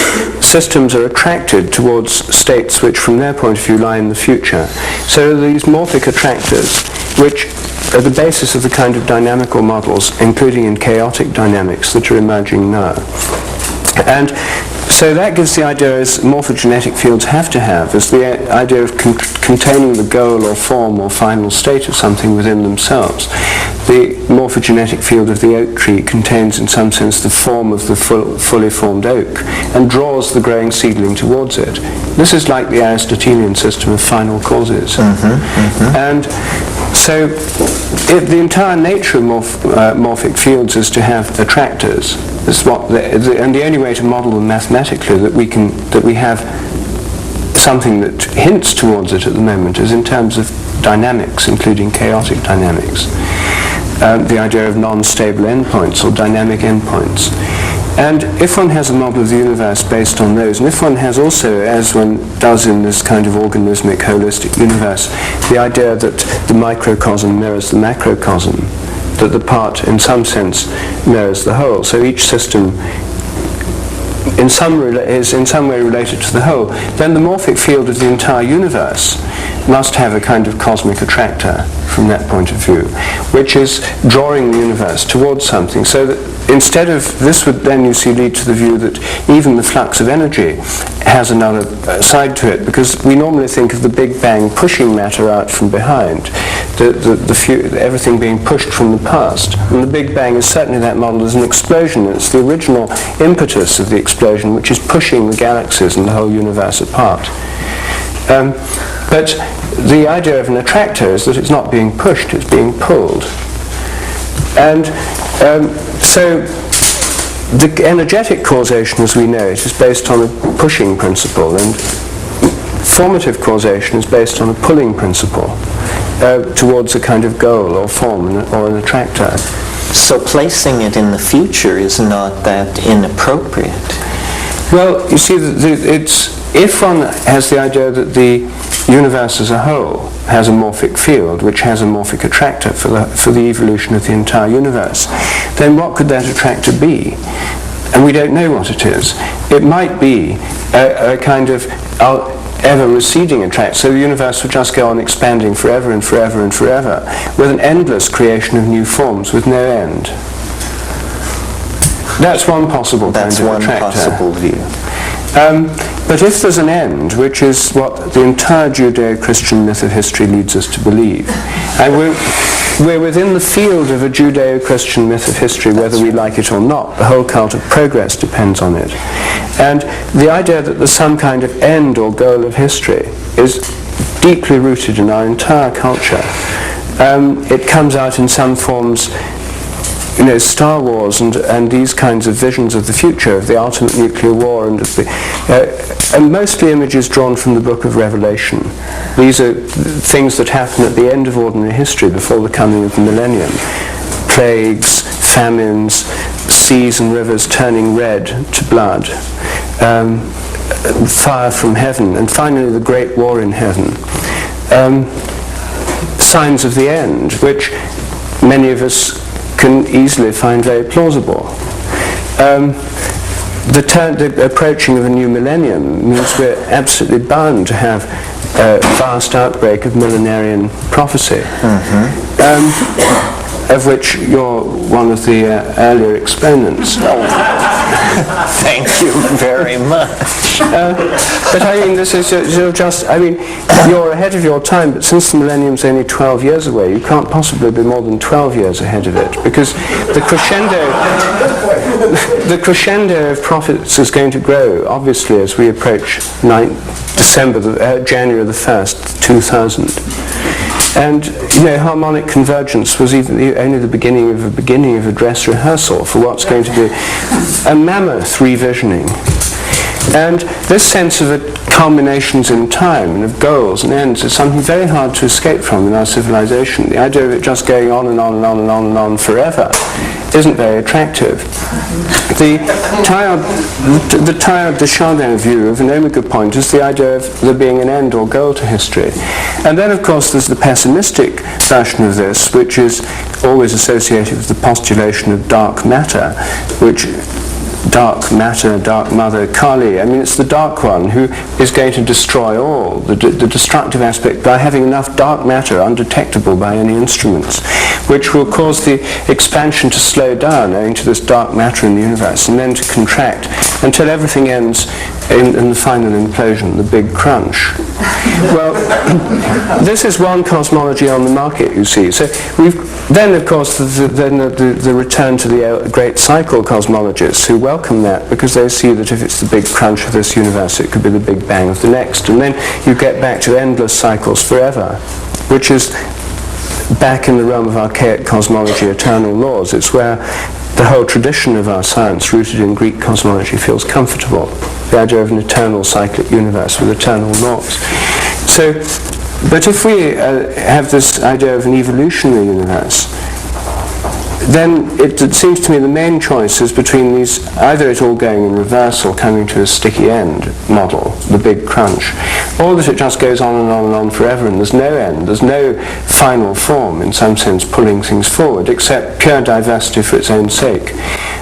Systems are attracted towards states which from their point of view lie in the future. So these morphic attractors, which are the basis of the kind of dynamical models, including in chaotic dynamics, that are emerging now. And so that gives the idea, as morphogenetic fields have to have, is the idea of containing the goal or form or final state of something within themselves. The morphogenetic field of the oak tree contains in some sense the form of the fully formed oak and draws the growing seedling towards it. This is like the Aristotelian system of final causes. And so the entire nature of morphic fields is to have attractors. And the only way to model them mathematically that we have something that hints towards it at the moment is in terms of dynamics, including chaotic dynamics. The idea of non-stable endpoints or dynamic endpoints. And if one has a model of the universe based on those, and if one has also, as one does in this kind of organismic, holistic universe, the idea that the microcosm mirrors the macrocosm, that the part, in some sense, mirrors the whole. So each system is in some way related to the whole. Then the morphic field of the entire universe must have a kind of cosmic attractor from that point of view, which is drawing the universe towards something. So that instead of, this would then, you see, lead to the view that even the flux of energy has another side to it, because we normally think of the Big Bang pushing matter out from behind, everything being pushed from the past. And the Big Bang is certainly, that model is an explosion. It's the original impetus of the explosion, which is pushing the galaxies and the whole universe apart. But the idea of an attractor is that it's not being pushed, it's being pulled. And so the energetic causation, as we know it, is based on a pushing principle, and formative causation is based on a pulling principle towards a kind of goal or form or an attractor. So placing it in the future is not that inappropriate. Well, you see, if one has the idea that the universe as a whole has a morphic field, which has a morphic attractor for the evolution of the entire universe, then what could that attractor be? And we don't know what it is. It might be a kind of ever receding attractor, so the universe would just go on expanding forever and forever and forever, with an endless creation of new forms with no end. That's one possible kind of attractor. That's one possible view. But if there's an end, which is what the entire Judeo-Christian myth of history leads us to believe, and we're within the field of a Judeo-Christian myth of history, whether we like it or not. The whole cult of progress depends on it. And the idea that there's some kind of end or goal of history is deeply rooted in our entire culture. It comes out in some forms, Star Wars and these kinds of visions of the future, of the ultimate nuclear war, and mostly images drawn from the book of Revelation. These are things that happen at the end of ordinary history, before the coming of the millennium. Plagues, famines, seas and rivers turning red to blood, fire from heaven, and finally the Great War in heaven. Signs of the end, which many of us can easily find very plausible. The approaching of a new millennium means we're absolutely bound to have a vast outbreak of millenarian prophecy, of which you're one of the earlier exponents. Thank you very much. But I mean, this is you're ahead of your time, but since the millennium's only 12 years away, you can't possibly be more than 12 years ahead of it, because the crescendo of prophets is going to grow, obviously, as we approach January the 1st, 2000. And, harmonic convergence was only the beginning of a dress rehearsal for what's going to be a mammoth revisioning. And this sense of culminations in time and of goals and ends is something very hard to escape from in our civilization. The idea of it just going on and on and on and on and on forever isn't very attractive. The Teilhard de Chardin view of an omega point is the idea of there being an end or goal to history. And then, of course, there's the pessimistic version of this, which is always associated with the postulation of dark matter, which dark matter, dark mother, Kali. I mean, it's the dark one who is going to destroy all, the destructive aspect, by having enough dark matter undetectable by any instruments, which will cause the expansion to slow down owing to this dark matter in the universe, and then to contract until everything ends in the final implosion, the big crunch. Well, this is one cosmology on the market, you see. So then, of course, the return to the great cycle cosmologists who welcome that because they see that if it's the big crunch of this universe, it could be the big bang of the next. And then you get back to endless cycles forever, which is back in the realm of archaic cosmology, eternal laws. It's where the whole tradition of our science, rooted in Greek cosmology, feels comfortable. The idea of an eternal cyclic universe with eternal laws. So, but if we have this idea of an evolutionary universe, then it seems to me the main choice is between these, either it all going in reverse or coming to a sticky end model, the big crunch, or that it just goes on and on and on forever and there's no end, there's no final form in some sense pulling things forward, except pure diversity for its own sake,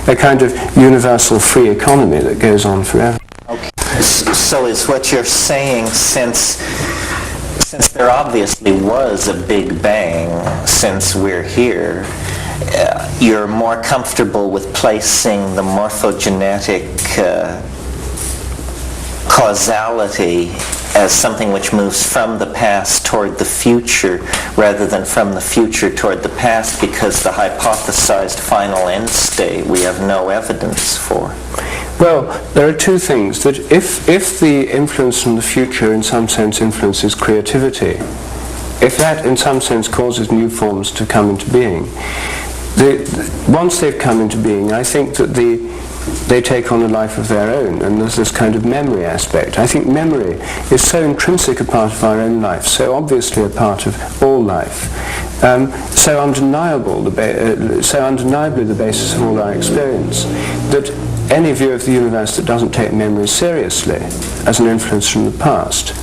a kind of universal free economy that goes on forever. Okay. So is what you're saying, since there obviously was a big bang since we're here, you're more comfortable with placing the morphogenetic causality as something which moves from the past toward the future rather than from the future toward the past, because the hypothesized final end state we have no evidence for? Well, there are two things. That if the influence from the future in some sense influences creativity, if that in some sense causes new forms to come into being, once they've come into being, I think that they take on a life of their own, and there's this kind of memory aspect. I think memory is so intrinsic a part of our own life, so obviously a part of all life, so undeniably the basis of all our experience, that any view of the universe that doesn't take memory seriously as an influence from the past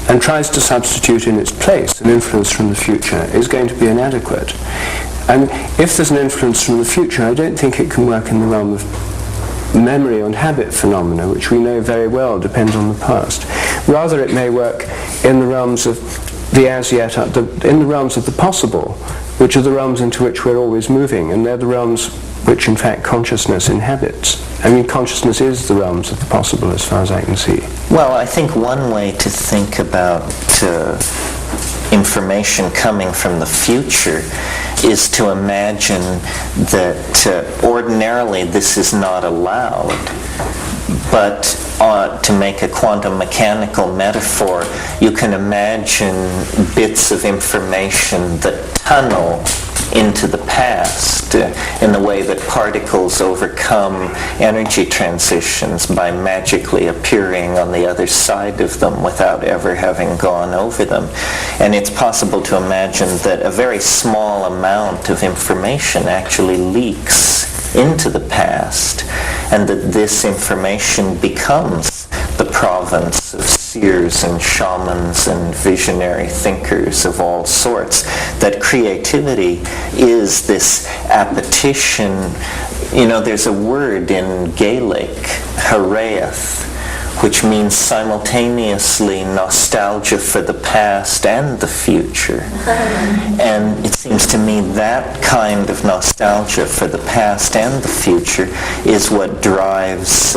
and tries to substitute in its place an influence from the future is going to be inadequate. And if there's an influence from the future, I don't think it can work in the realm of memory and habit phenomena, which we know very well depend on the past. Rather, it may work in the realms of the as yet, in the realms of the possible, which are the realms into which we're always moving, and they're the realms which, in fact, consciousness inhabits. I mean, consciousness is the realms of the possible, as far as I can see. Well, I think one way to think about information coming from the future is to imagine that ordinarily this is not allowed, but to make a quantum mechanical metaphor, you can imagine bits of information that tunnel into the past in the way that particles overcome energy transitions by magically appearing on the other side of them without ever having gone over them. And it's possible to imagine that a very small amount of information actually leaks into the past, and that this information becomes the province of seers and shamans and visionary thinkers of all sorts, that creativity is this appetition. There's a word in Gaelic, haraeth, which means simultaneously nostalgia for the past and the future. And it seems to me that kind of nostalgia for the past and the future is what drives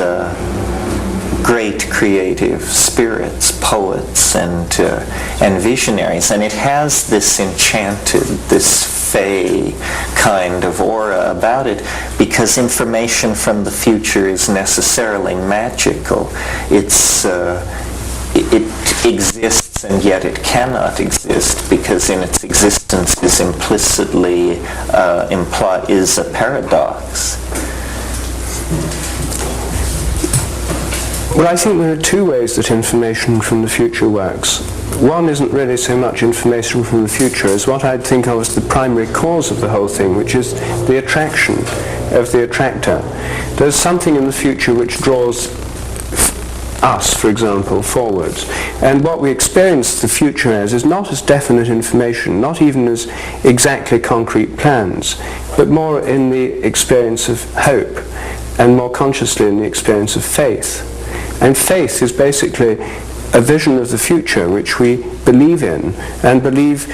great creative spirits, poets, and visionaries. And it has this enchanted, this fey kind of aura about it, because information from the future is necessarily magical. It exists, and yet it cannot exist, because in its existence is implicitly is a paradox. Well, I think there are two ways that information from the future works. One isn't really so much information from the future as what I'd think of as the primary cause of the whole thing, which is the attraction of the attractor. There's something in the future which draws us, for example, forwards. And what we experience the future as is not as definite information, not even as exactly concrete plans, but more in the experience of hope, and more consciously in the experience of faith. And faith is basically a vision of the future which we believe in and believe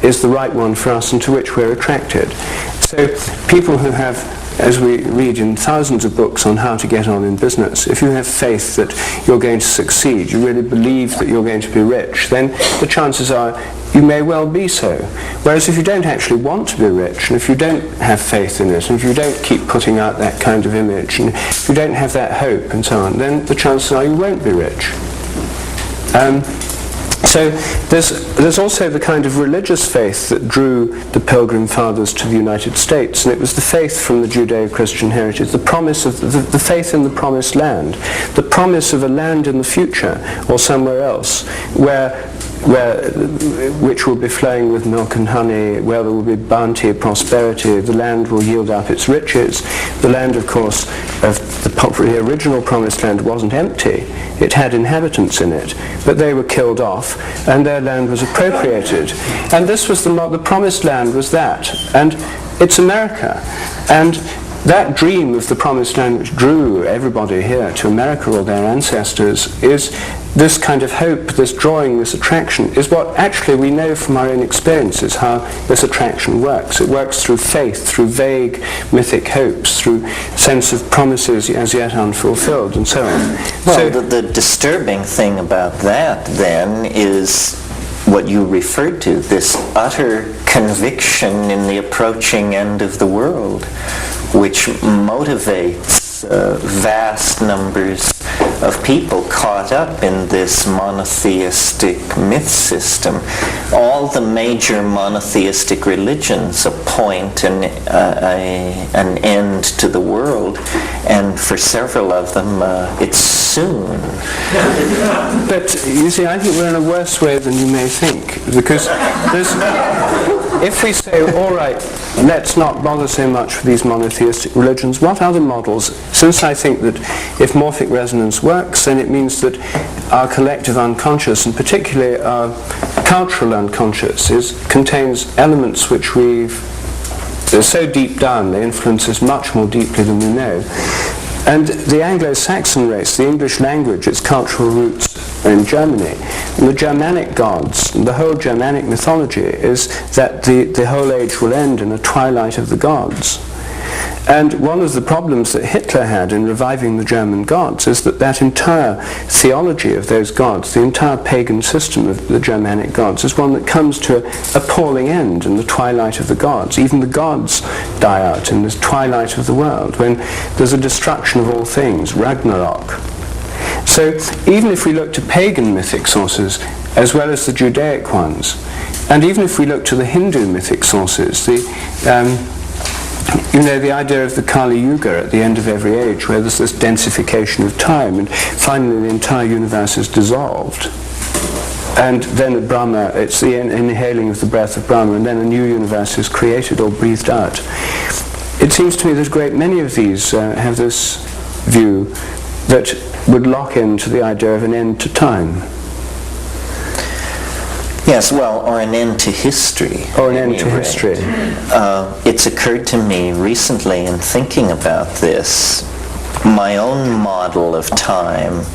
is the right one for us and to which we're attracted. So people who have, as we read in thousands of books on how to get on in business, if you have faith that you're going to succeed, you really believe that you're going to be rich, then the chances are you may well be so. Whereas if you don't actually want to be rich, and if you don't have faith in it, and if you don't keep putting out that kind of image, and if you don't have that hope and so on, then the chances are you won't be rich. So there's also the kind of religious faith that drew the Pilgrim Fathers to the United States, and it was the faith from the Judeo-Christian heritage, the promise of the faith in the promised land, the promise of a land in the future or somewhere else which will be flowing with milk and honey, where there will be bounty, prosperity, the land will yield up its riches. The land, of course, of the original promised land wasn't empty. It had inhabitants in it, but they were killed off, and their land was appropriated. And this was the promised land was that. And it's America. And that dream of the promised land which drew everybody here to America or their ancestors is this kind of hope, this drawing, this attraction, is what actually we know from our own experiences how this attraction works. It works through faith, through vague mythic hopes, through sense of promises as yet unfulfilled, and so on. Well, so the disturbing thing about that, then, is what you referred to, this utter conviction in the approaching end of the world, which motivates vast numbers of people caught up in this monotheistic myth system. All the major monotheistic religions appoint an end to the world, and for several of them it's soon. But you see, I think we're in a worse way than you may think, because if we say, all right, let's not bother so much with these monotheistic religions, what other models? Since I think that if morphic resonance works, then it means that our collective unconscious, and particularly our cultural unconscious, contains elements which they're so deep down, they influence us much more deeply than we know. And the Anglo-Saxon race, the English language, its cultural roots are in Germany. And the Germanic gods, and the whole Germanic mythology is that the whole age will end in a twilight of the gods. And one of the problems that Hitler had in reviving the German gods is that entire theology of those gods, the entire pagan system of the Germanic gods, is one that comes to an appalling end in the twilight of the gods. Even the gods die out in this twilight of the world, when there's a destruction of all things, Ragnarok. So even if we look to pagan mythic sources, as well as the Judaic ones, and even if we look to the Hindu mythic sources, the idea of the Kali Yuga at the end of every age, where there's this densification of time, and finally the entire universe is dissolved. And then at Brahma, it's the inhaling of the breath of Brahma, and then a new universe is created or breathed out. It seems to me that a great many of these have this view that would lock into the idea of an end to time. Yes, well, or an end to history. Or an end to history. It's occurred to me recently in thinking about this, my own model of time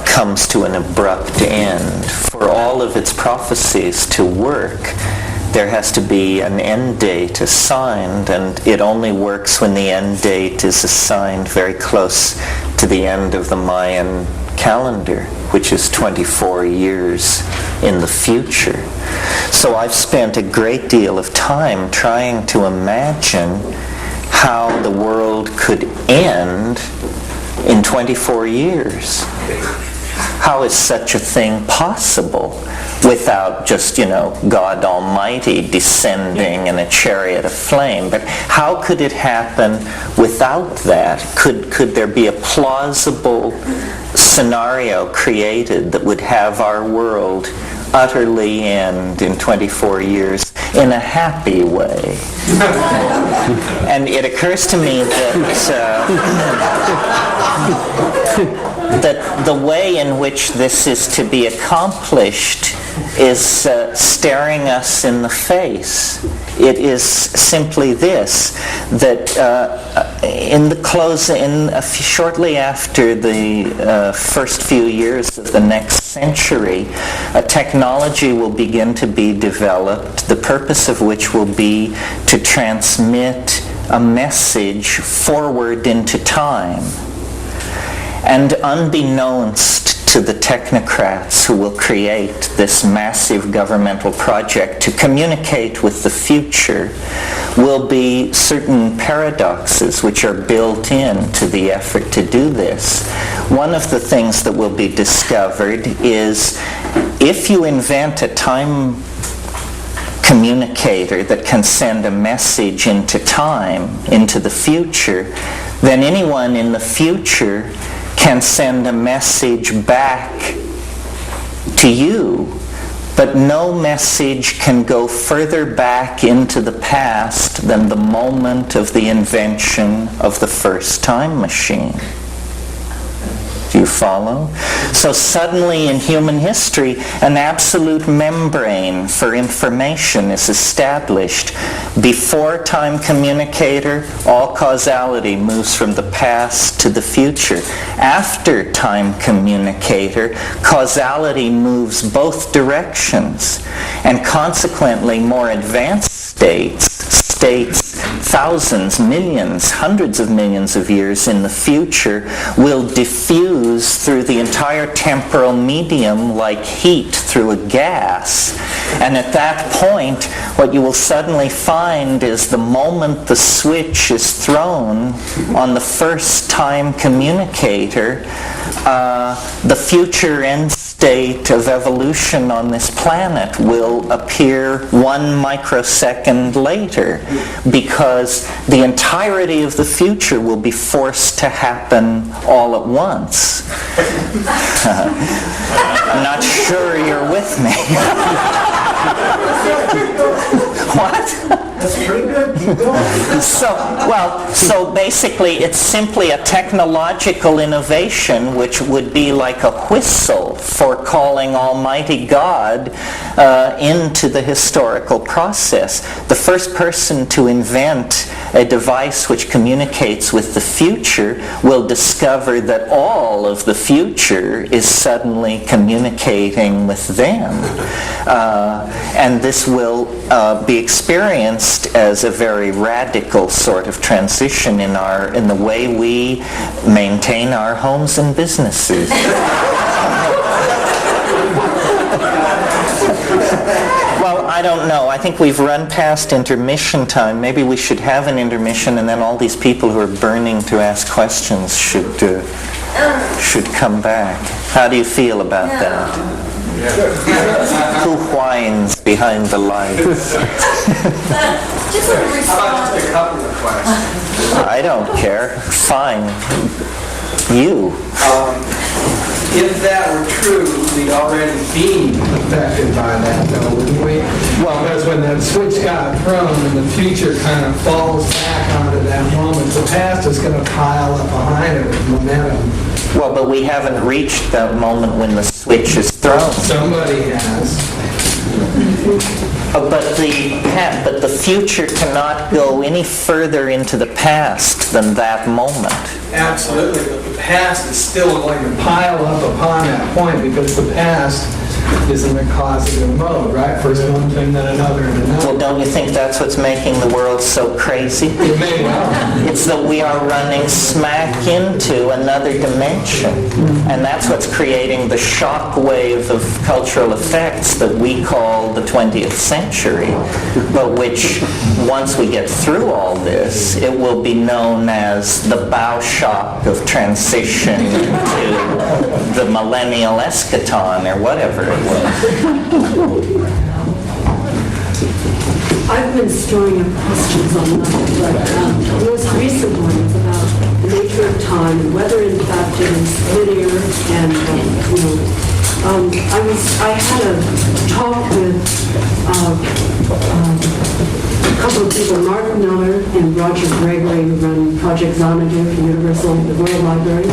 comes to an abrupt end. For all of its prophecies to work, there has to be an end date assigned, and it only works when the end date is assigned very close to the end of the Mayan calendar, which is 24 years in the future. So I've spent a great deal of time trying to imagine how the world could end in 24 years. How is such a thing possible without just, God Almighty descending in a chariot of flame? But how could it happen without that? Could there be a plausible scenario created that would have our world utterly end in 24 years in a happy way? And it occurs to me that the way in which this is to be accomplished is staring us in the face. It is simply this, that shortly after the first few years of the next century, a technology will begin to be developed, the purpose of which will be to transmit a message forward into time. And unbeknownst to the technocrats who will create this massive governmental project to communicate with the future will be certain paradoxes which are built into the effort to do this. One of the things that will be discovered is if you invent a time communicator that can send a message into time, into the future, then anyone in the future can send a message back to you, but no message can go further back into the past than the moment of the invention of the first time machine. Do you follow? So suddenly in human history, an absolute membrane for information is established. Before time communicator, all causality moves from the past to the future. After time communicator, causality moves both directions. And consequently, more advanced states thousands, millions, hundreds of millions of years in the future will diffuse through the entire temporal medium like heat through a gas. And at that point, what you will suddenly find is the moment the switch is thrown on the first time communicator, the future end state of evolution on this planet will appear 1 microsecond later, because the entirety of the future will be forced to happen all at once. I'm not sure you're with me. What? That's pretty good. Keep going. So basically it's simply a technological innovation which would be like a whistle for calling Almighty God into the historical process. The first person to invent a device which communicates with the future will discover that all of the future is suddenly communicating with them. And this will be experienced as a very radical sort of transition in the way we maintain our homes and businesses. Well, I don't know. I think we've run past intermission time. Maybe we should have an intermission, and then all these people who are burning to ask questions should come back. How do you feel about that? Who whines behind the lights? Just a response. Just a couple of questions. I don't care. Fine. You. If that were true, we'd already be affected by that, though, wouldn't we? Well, because when that switch got thrown and the future kind of falls back onto that moment, the past is going to pile up behind it with momentum. Well, but we haven't reached that moment when the switch is thrown. Somebody has. But the future cannot go any further into the past than that moment. Absolutely, but the past is still going to pile up upon that point because the past is in a causative mode, right? First one thing, then another, and another. Well, don't you think that's what's making the world so crazy? It may well. It's that we are running smack into another dimension. And that's what's creating the shock wave of cultural effects that we call the 20th century, but which, once we get through all this, it will be known as the bow shock of transition to the millennial eschaton or whatever it was. I've been storing up questions on that, but the most recent one is about the nature of time and whether in fact it is linear and, I had a talk with a couple of people, Mark Miller and Roger Gregory, who run Project Xanadu for Universal, the World Library,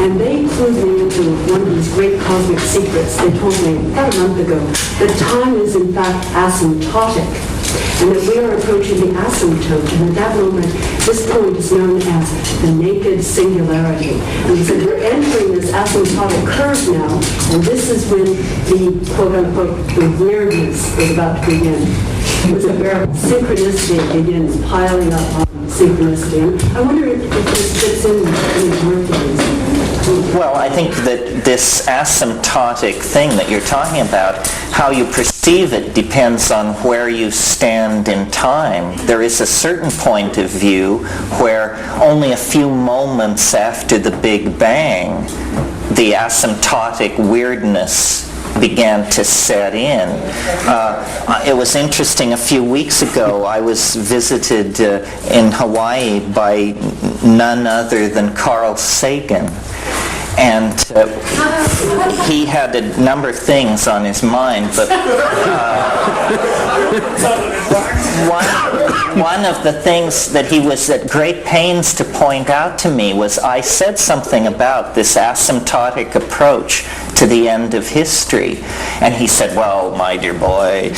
and they clued me into one of these great cosmic secrets. They told me about a month ago that time is in fact asymptotic, and that we are approaching the asymptote, and at that moment, this point is known as the naked singularity. And he said, we're entering this asymptotic curve now, and this is when the quote-unquote the weirdness is about to begin. It was where synchronicity begins piling up on synchronicity. And I wonder if this fits in with your theories. Well, I think that this asymptotic thing that you're talking about, how you perceive it depends on where you stand in time. There is a certain point of view where only a few moments after the Big Bang, the asymptotic weirdness began to set in. It was interesting, a few weeks ago I was visited in Hawaii by none other than Carl Sagan. And he had a number of things on his mind, but one of the things that he was at great pains to point out to me was I said something about this asymptotic approach to the end of history. And he said, well, my dear boy,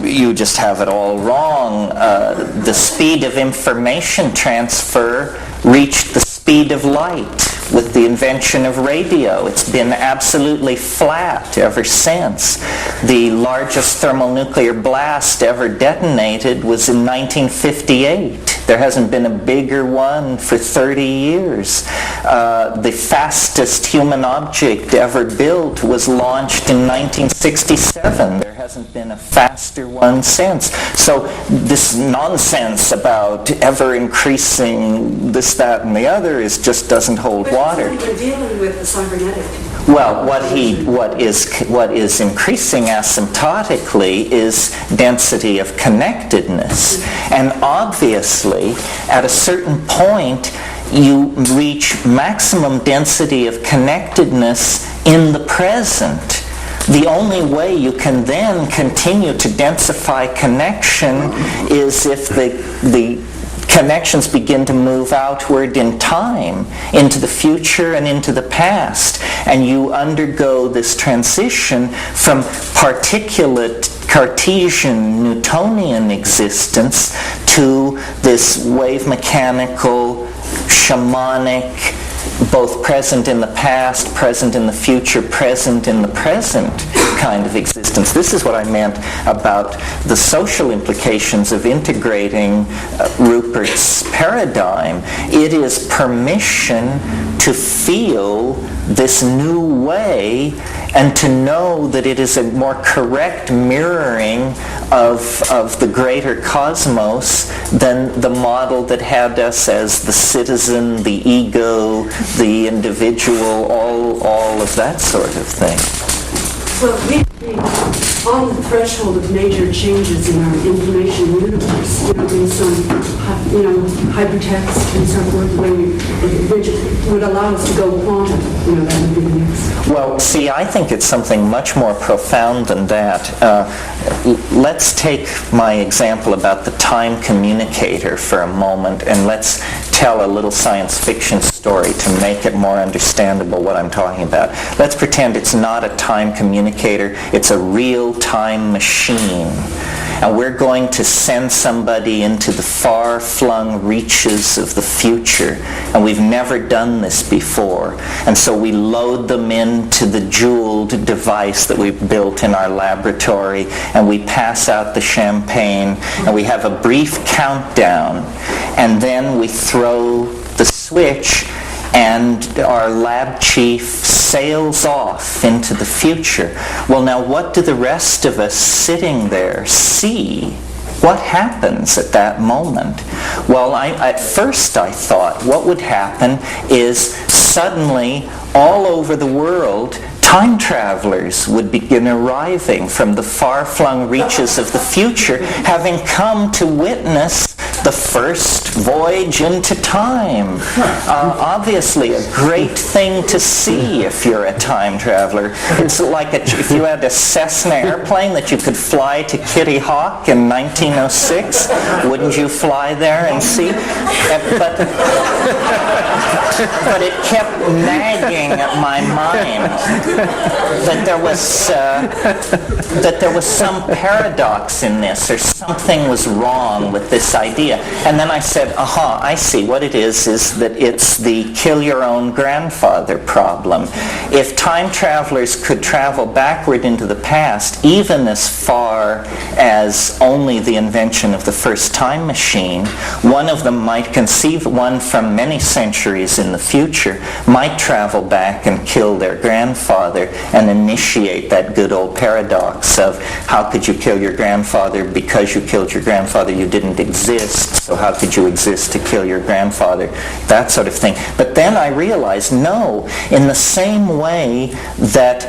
you just have it all wrong. The speed of information transfer reached the speed of light with the invention of radio. It's been absolutely flat ever since. The largest thermonuclear blast ever detonated was in 1958. There hasn't been a bigger one for 30 years. The fastest human object ever built was launched in 1967. There hasn't been a faster one since. So this nonsense about ever increasing this, that, and the other just doesn't hold water. But we're dealing with the cybernetic. Well, what is increasing asymptotically is density of connectedness. And obviously, at a certain point, you reach maximum density of connectedness in the present. The only way you can then continue to densify connection is if the connections begin to move outward in time, into the future and into the past, and you undergo this transition from particulate Cartesian Newtonian existence to this wave mechanical, shamanic, both present in the past, present in the future, present in the present kind of existence. This is what I meant about the social implications of integrating Rupert's paradigm. It is permission to feel this new way and to know that it is a more correct mirroring of the greater cosmos than the model that had us as the citizen, the ego, the individual, all of that sort of thing. Well, we're on the threshold of major changes in our information universe. Based on, hypertext and so forth, the way we would allow us to go quantum. That would be the next. Well, see, I think it's something much more profound than that. Let's take my example about the time communicator for a moment, and let's tell a little science fiction story to make it more understandable what I'm talking about. Let's pretend it's not a time communicator, it's a real time machine. And we're going to send somebody into the far-flung reaches of the future. And we've never done this before. And so we load them into the jeweled device that we've built in our laboratory, and we pass out the champagne, and we have a brief countdown. And then we throw the switch, and our lab chief sails off into the future. Well, now what do the rest of us sitting there see? What happens at that moment? Well, at first I thought what would happen is suddenly all over the world time travelers would begin arriving from the far-flung reaches of the future, having come to witness the first voyage into time. Obviously a great thing to see if you're a time traveler. It's like if you had a Cessna airplane that you could fly to Kitty Hawk in 1906, wouldn't you fly there and see? But it kept nagging at my mind that there was some paradox in this, or something was wrong with this idea. And then I said, aha, I see. What it is that it's the kill your own grandfather problem. If time travelers could travel backward into the past, even as far as only the invention of the first time machine, one of them might conceive, one from many centuries in the future, might travel back and kill their grandfather and initiate that good old paradox of how could you kill your grandfather? Because you killed your grandfather, you didn't exist. So how could you exist to kill your grandfather? That sort of thing. But then I realized, no, in the same way that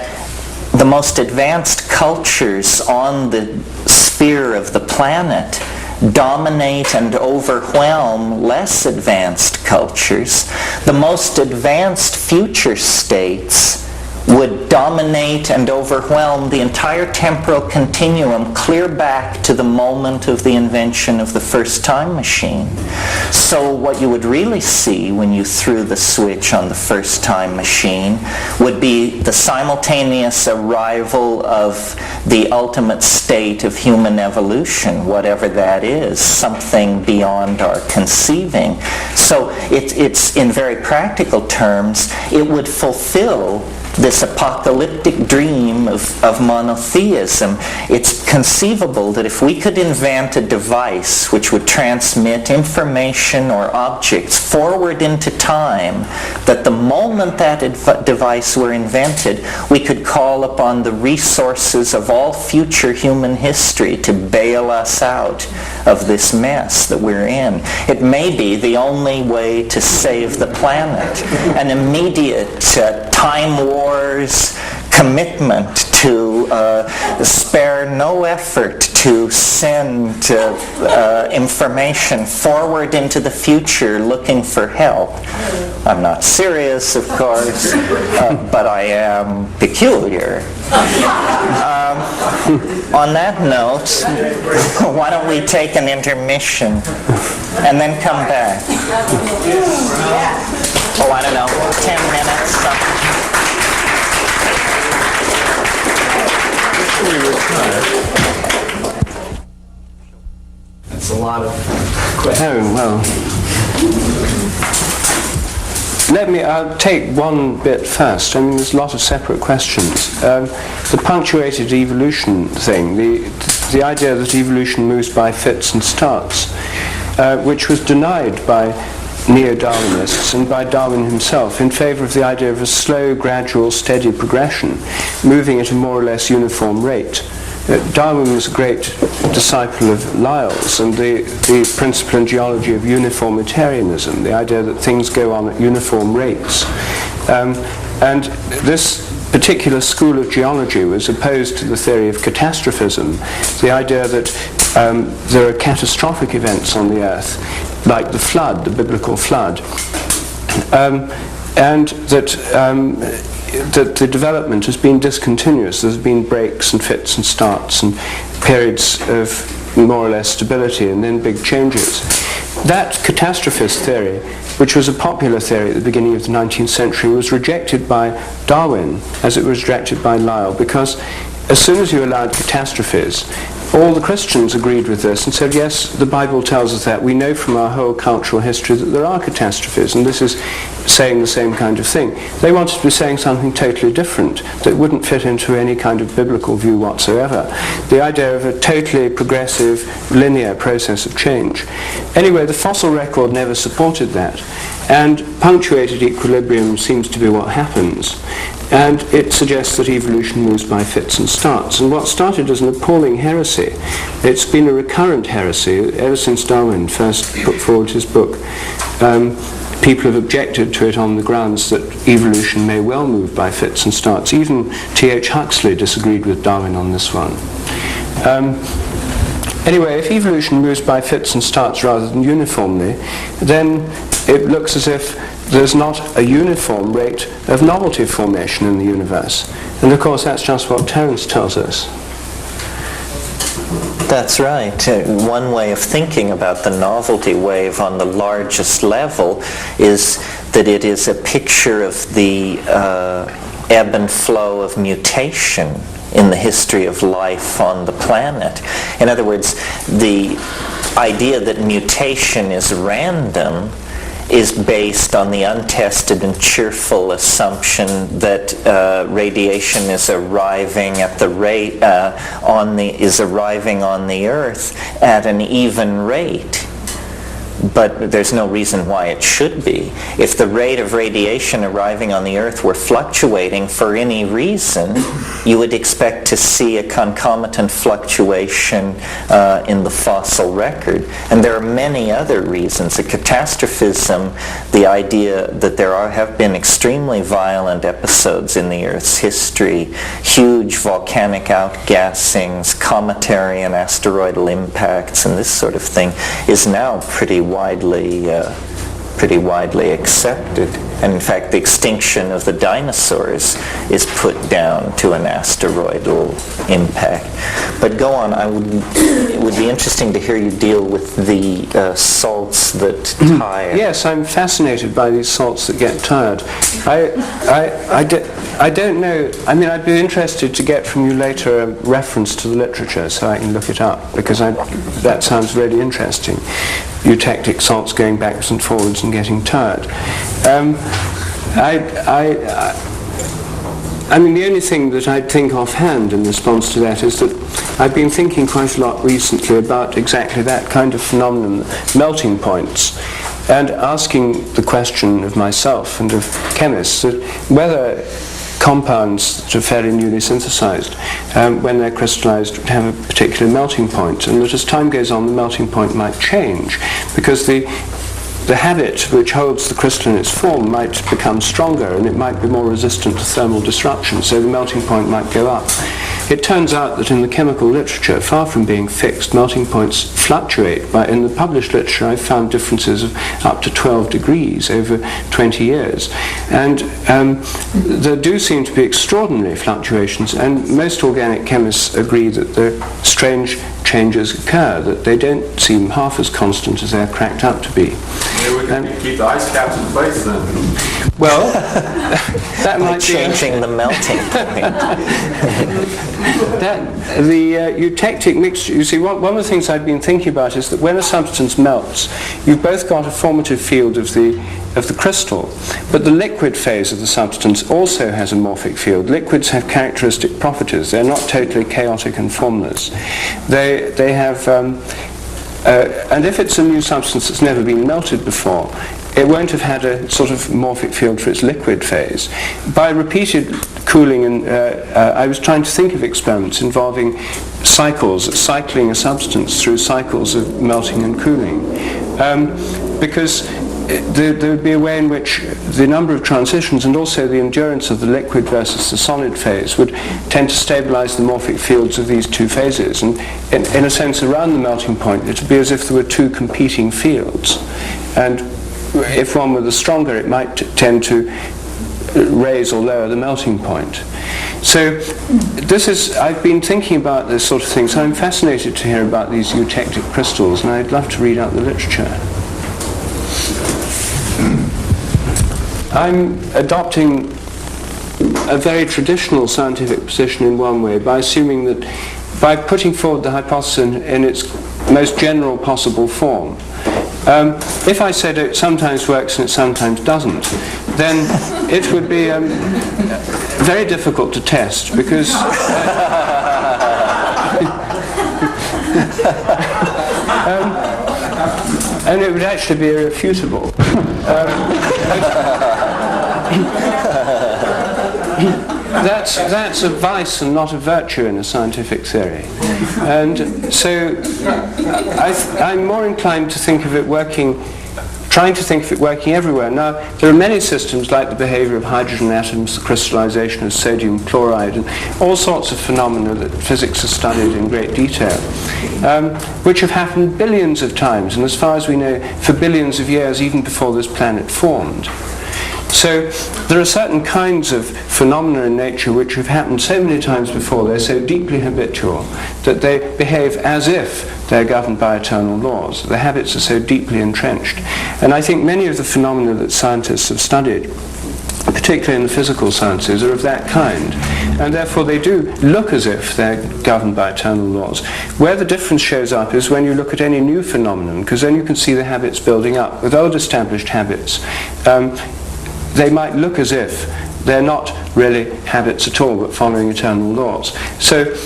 the most advanced cultures on the sphere of the planet dominate and overwhelm less advanced cultures, the most advanced future states would dominate and overwhelm the entire temporal continuum clear back to the moment of the invention of the first time machine. So what you would really see when you threw the switch on the first time machine would be the simultaneous arrival of the ultimate state of human evolution, whatever that is, something beyond our conceiving. So it's in very practical terms, it would fulfill this apocalyptic dream of monotheism. It's conceivable that if we could invent a device which would transmit information or objects forward into time, that the moment that device were invented, we could call upon the resources of all future human history to bail us out of this mess that we're in. It may be the only way to save the planet. An immediate time war's commitment to spare no effort to send information forward into the future looking for help. I'm not serious, of course, but I am peculiar. On that note, why don't we take an intermission and then come back? Oh, I don't know, 10 minutes, something. That's a lot of questions. Oh, well. I'll take one bit first. I mean, there's a lot of separate questions. The punctuated evolution thing, the idea that evolution moves by fits and starts, which was denied by neo-Darwinists and by Darwin himself in favor of the idea of a slow, gradual, steady progression, moving at a more or less uniform rate. Darwin was a great disciple of Lyell's and the principle in geology of uniformitarianism, the idea that things go on at uniform rates. And this particular school of geology was opposed to the theory of catastrophism, the idea that there are catastrophic events on the earth, like the flood, the biblical flood. and that the development has been discontinuous. There's been breaks and fits and starts and periods of more or less stability and then big changes. That catastrophist theory, which was a popular theory at the beginning of the 19th century, was rejected by Darwin as it was rejected by Lyell, because as soon as you allowed catastrophes, all the Christians agreed with this and said, yes, the Bible tells us that. We know from our whole cultural history that there are catastrophes, and this is saying the same kind of thing. They wanted to be saying something totally different that wouldn't fit into any kind of biblical view whatsoever. The idea of a totally progressive, linear process of change. Anyway, the fossil record never supported that, and punctuated equilibrium seems to be what happens. And it suggests that evolution moves by fits and starts. And what started as an appalling heresy, it's been a recurrent heresy ever since Darwin first put forward his book. People have objected to it on the grounds that evolution may well move by fits and starts. Even T.H. Huxley disagreed with Darwin on this one. Anyway, if evolution moves by fits and starts rather than uniformly, then it looks as if there's not a uniform rate of novelty formation in the universe. And of course that's just what Terence tells us. That's right. One way of thinking about the novelty wave on the largest level is that it is a picture of the ebb and flow of mutation in the history of life on the planet. In other words, the idea that mutation is random is based on the untested and cheerful assumption that radiation is arriving at the rate is arriving on the Earth at an even rate. But there's no reason why it should be. If the rate of radiation arriving on the Earth were fluctuating for any reason, you would expect to see a concomitant fluctuation in the fossil record. And there are many other reasons. The catastrophism, the idea that there have been extremely violent episodes in the Earth's history, huge volcanic outgassings, cometary and asteroidal impacts, and this sort of thing, is now pretty widely accepted. And in fact, the extinction of the dinosaurs is put down to an asteroidal impact. But go on, it would be interesting to hear you deal with the salts that tire. Yes, I'm fascinated by these salts that get tired. I don't know, I mean, I'd be interested to get from you later a reference to the literature so I can look it up, because that sounds really interesting. Eutectic salts going backwards and forwards and getting tired. I mean, the only thing that I'd think offhand in response to that is that I've been thinking quite a lot recently about exactly that kind of phenomenon, melting points, and asking the question of myself and of chemists that whether compounds that are fairly newly synthesized, when they're crystallized, have a particular melting point, and that as time goes on the melting point might change, because the habit which holds the crystal in its form might become stronger, and it might be more resistant to thermal disruption, so the melting point might go up. It turns out that in the chemical literature, far from being fixed, melting points fluctuate. But in the published literature, I've found differences of up to 12 degrees over 20 years. And there do seem to be extraordinary fluctuations, and most organic chemists agree that the strange changes occur, that they don't seem half as constant as they're cracked up to be. Maybe we can keep the ice caps in place then. Well, that might be changing the melting point. The eutectic mixture, you see, one of the things I've been thinking about is that when a substance melts, you've both got a formative field of the crystal, but the liquid phase of the substance also has a morphic field. Liquids have characteristic properties. They're not totally chaotic and formless. They have, and if it's a new substance that's never been melted before, it won't have had a sort of morphic field for its liquid phase. By repeated cooling, and I was trying to think of experiments involving cycling a substance through cycles of melting and cooling, because there would be a way in which the number of transitions and also the endurance of the liquid versus the solid phase would tend to stabilize the morphic fields of these two phases. And in a sense, around the melting point, it would be as if there were two competing fields. And if one were the stronger, it might tend to raise or lower the melting point. So I've been thinking about this sort of thing, so I'm fascinated to hear about these eutectic crystals, and I'd love to read out the literature. I'm adopting a very traditional scientific position in one way by assuming that by putting forward the hypothesis in its most general possible form. If I said it sometimes works and it sometimes doesn't, then it would be very difficult to test, because and it would actually be irrefutable. That's a vice and not a virtue in a scientific theory. And so I'm more inclined to think of it trying to think of it working everywhere. Now, there are many systems like the behavior of hydrogen atoms, the crystallization of sodium chloride, and all sorts of phenomena that physics has studied in great detail, which have happened billions of times, and as far as we know, for billions of years, even before this planet formed. So there are certain kinds of phenomena in nature which have happened so many times before, they're so deeply habitual, that they behave as if they're governed by eternal laws. The habits are so deeply entrenched. And I think many of the phenomena that scientists have studied, particularly in the physical sciences, are of that kind. And therefore they do look as if they're governed by eternal laws. Where the difference shows up is when you look at any new phenomenon, because then you can see the habits building up. With old established habits, they might look as if they're not really habits at all, but following eternal laws. So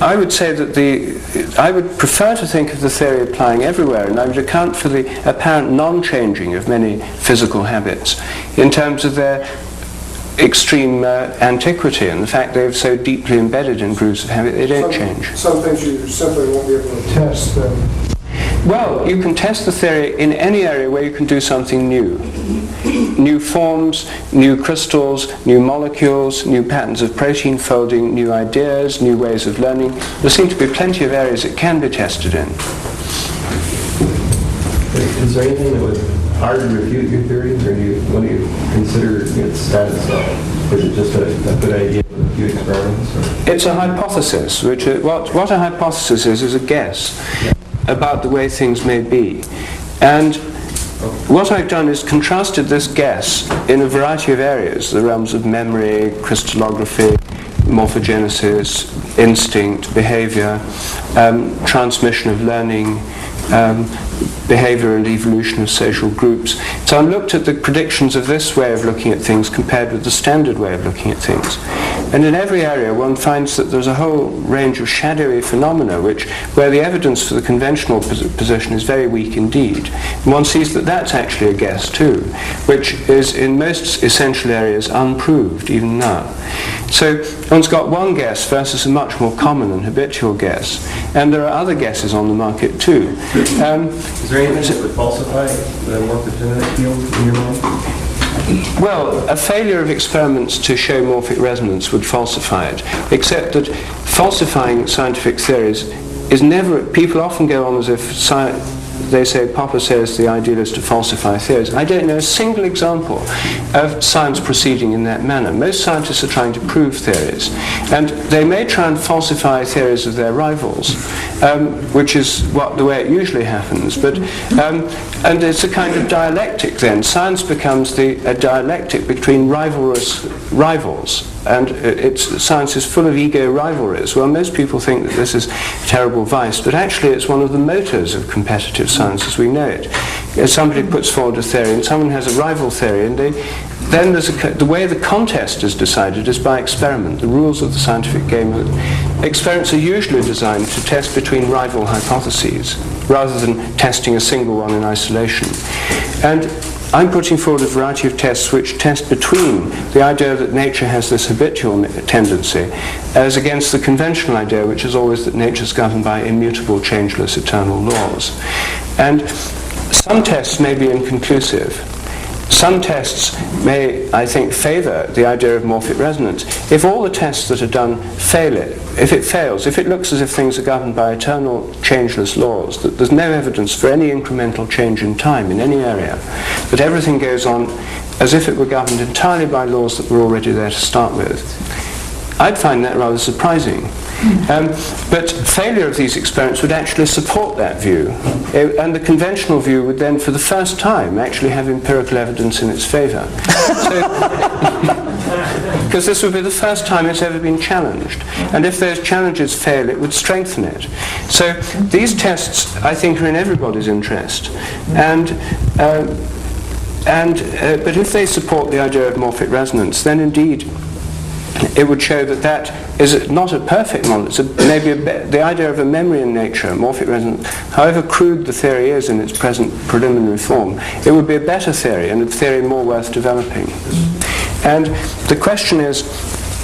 I would say that I would prefer to think of the theory applying everywhere, and I would account for the apparent non-changing of many physical habits in terms of their extreme antiquity and the fact they're so deeply embedded in grooves of habit they don't change. Some things you simply won't be able to test. Well, you can test the theory in any area where you can do something new. New forms, new crystals, new molecules, new patterns of protein folding, new ideas, new ways of learning. There seem to be plenty of areas it can be tested in. Is there anything that would hard to refute your theories, or what do you consider its status of? Is it just a good idea with a few experiments? Or? It's a hypothesis, which what a hypothesis is a guess about the way things may be. And what I've done is contrasted this guess in a variety of areas, the realms of memory, crystallography, morphogenesis, instinct, behavior, transmission of learning, behavior and evolution of social groups. So I looked at the predictions of this way of looking at things compared with the standard way of looking at things. And in every area one finds that there's a whole range of shadowy phenomena where the evidence for the conventional position is very weak indeed. And one sees that that's actually a guess too, which is in most essential areas unproved even now. So one's got one guess versus a much more common and habitual guess. And there are other guesses on the market too. Is there anything that would falsify the morphogenetic field in your mind? Well, a failure of experiments to show morphic resonance would falsify it, except that falsifying scientific theories is never... People often go on as if they say, Popper says the ideal is to falsify theories. I don't know a single example of science proceeding in that manner. Most scientists are trying to prove theories. And they may try and falsify theories of their rivals, which is the way it usually happens. But and it's a kind of dialectic then. Science becomes a dialectic between rivals. And science is full of ego rivalries. Well, most people think that this is a terrible vice, but actually it's one of the motors of competitive science as we know it. If somebody puts forward a theory and someone has a rival theory, and then the way the contest is decided is by experiment. The rules of the scientific game experiments are usually designed to test between rival hypotheses rather than testing a single one in isolation. And I'm putting forward a variety of tests which test between the idea that nature has this habitual tendency as against the conventional idea, which is always that nature is governed by immutable, changeless, eternal laws. And some tests may be inconclusive. some tests may, I think, favor the idea of morphic resonance. If all the tests that are done fail it, if it fails, if it looks as if things are governed by eternal changeless laws, that there's no evidence for any incremental change in time in any area, that everything goes on as if it were governed entirely by laws that were already there to start with, I'd find that rather surprising. But failure of these experiments would actually support that view, and the conventional view would then, for the first time, actually have empirical evidence in its favour. Because this would be the first time it's ever been challenged, and if those challenges fail, it would strengthen it. So these tests, I think, are in everybody's interest, but if they support the idea of morphic resonance, then indeed it would show that that is not a perfect model. It's the idea of a memory in nature, morphic resonance, however crude the theory is in its present preliminary form, it would be a better theory, and a theory more worth developing. And the question is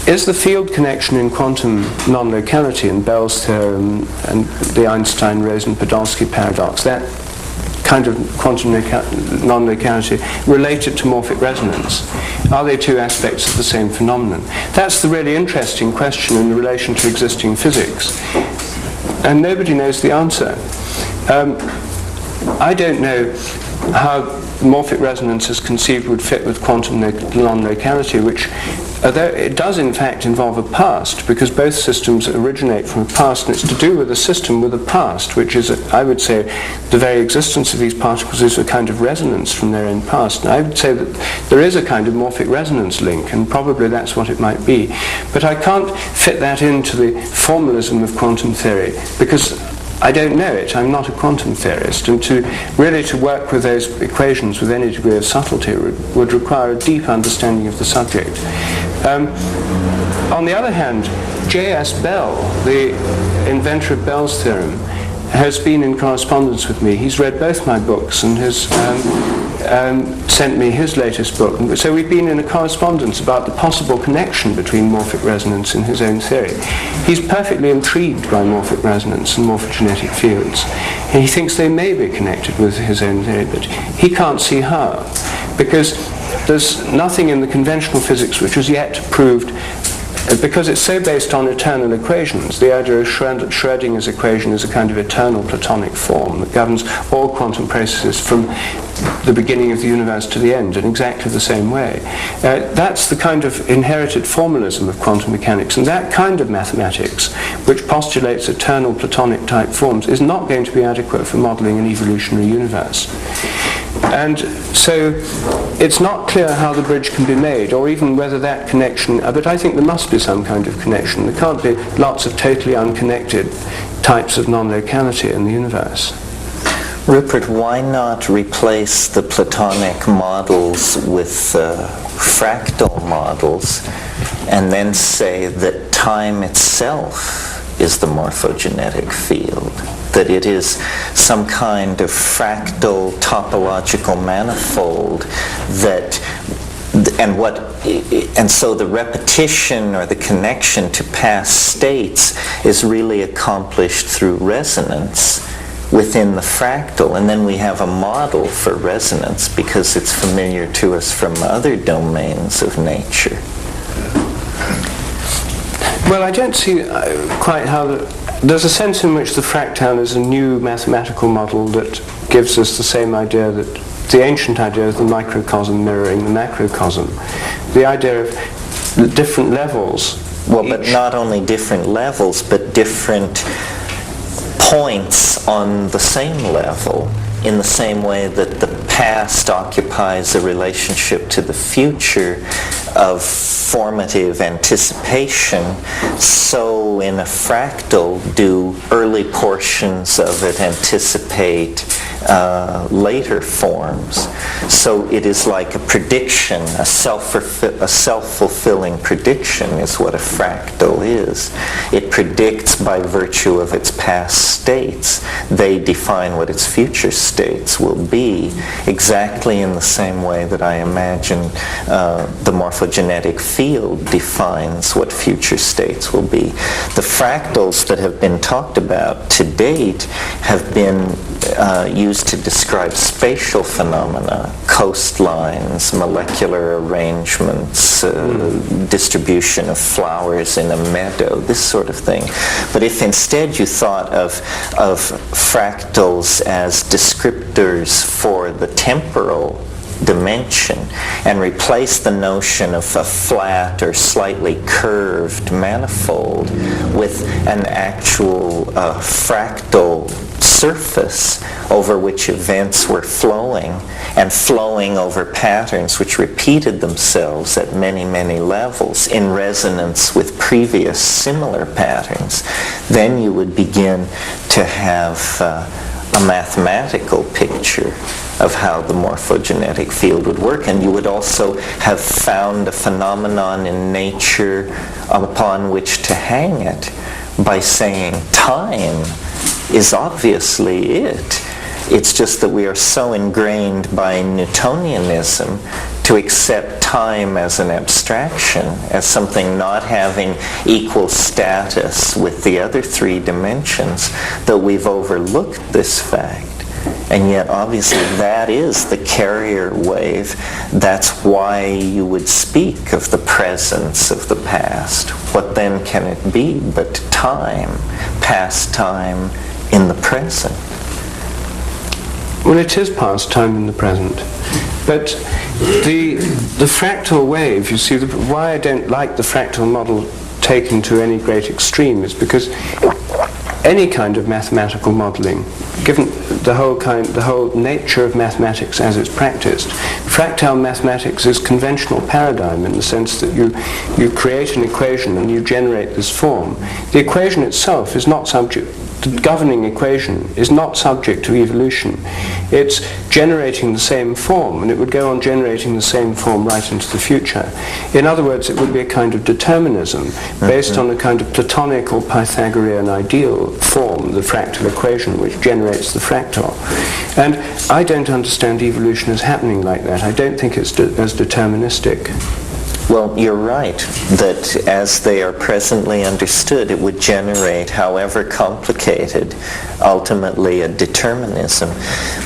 the field connection in quantum non-locality in Bell's theorem and the Einstein-Rosen-Podolsky paradox, that kind of quantum non-locality related to morphic resonance? Are they two aspects of the same phenomenon? That's the really interesting question in relation to existing physics. And nobody knows the answer. I don't know how morphic resonance as conceived would fit with quantum non-locality, which, although it does in fact involve a past, because both systems originate from a past, and it's to do with a system with a past, which is, I would say, the very existence of these particles is a kind of resonance from their own past. And I would say that there is a kind of morphic resonance link, and probably that's what it might be. But I can't fit that into the formalism of quantum theory, because I don't know it. I'm not a quantum theorist, and to work with those equations with any degree of subtlety would require a deep understanding of the subject. On the other hand, J.S. Bell, the inventor of Bell's theorem, has been in correspondence with me. He's read both my books and has sent me his latest book. So we've been in a correspondence about the possible connection between morphic resonance and his own theory. He's perfectly intrigued by morphic resonance and morphogenetic fields. And he thinks they may be connected with his own theory, but he can't see how, because there's nothing in the conventional physics which has yet proved, because it's so based on eternal equations. The idea of Schrödinger's equation is a kind of eternal Platonic form that governs all quantum processes from the beginning of the universe to the end in exactly the same way. That's the kind of inherited formalism of quantum mechanics, and that kind of mathematics, which postulates eternal Platonic type forms, is not going to be adequate for modeling an evolutionary universe. And so it's not clear how the bridge can be made, or even whether that connection, but I think there must be some kind of connection. There can't be lots of totally unconnected types of non-locality in the universe. Rupert, why not replace the Platonic models with fractal models, and then say that time itself is the morphogenetic field? That it is some kind of fractal topological manifold and so the repetition or the connection to past states is really accomplished through resonance within the fractal, and then we have a model for resonance because it's familiar to us from other domains of nature. Well, I don't see quite how there's a sense in which the fractal is a new mathematical model that gives us the same idea that the ancient idea of the microcosm mirroring the macrocosm. The idea of the different levels. Well, but not only different levels, but different points on the same level, in the same way that the past occupies a relationship to the future of formative anticipation, so in a fractal do early portions of it anticipate later forms. So it is like a prediction, a self-fulfilling prediction is what a fractal is. It predicts by virtue of its past states. They define what its future states will be, exactly in the same way that I imagine the morphogenetic field defines what future states will be. The fractals that have been talked about to date have been used used to describe spatial phenomena, coastlines, molecular arrangements, distribution of flowers in a meadow, this sort of thing. But if instead you thought of fractals as descriptors for the temporal dimension and replace the notion of a flat or slightly curved manifold with an actual fractal surface over which events were flowing and flowing over patterns which repeated themselves at many, many levels in resonance with previous similar patterns, then you would begin to have a mathematical picture of how the morphogenetic field would work, and you would also have found a phenomenon in nature upon which to hang it by saying time is obviously it. It's just that we are so ingrained by Newtonianism to accept time as an abstraction, as something not having equal status with the other three dimensions, that we've overlooked this fact. And yet, obviously, that is the carrier wave. That's why you would speak of the presence of the past. What then can it be but time, past time in the present? Well, it is past time in the present. But the fractal wave, you see, why I don't like the fractal model taken to any great extreme is because any kind of mathematical modeling, given the whole nature of mathematics as it's practiced, fractal mathematics is conventional paradigm in the sense that you create an equation and you generate this form. The equation itself is not subject, the governing equation is not subject to evolution. It's generating the same form, and it would go on generating the same form right into the future. In other words, it would be a kind of determinism based on a kind of Platonic or Pythagorean ideal form, the fractal equation, which generates the fractal. And I don't understand evolution as happening like that. I don't think it's as deterministic. Well, you're right that as they are presently understood, it would generate, however complicated, ultimately a determinism.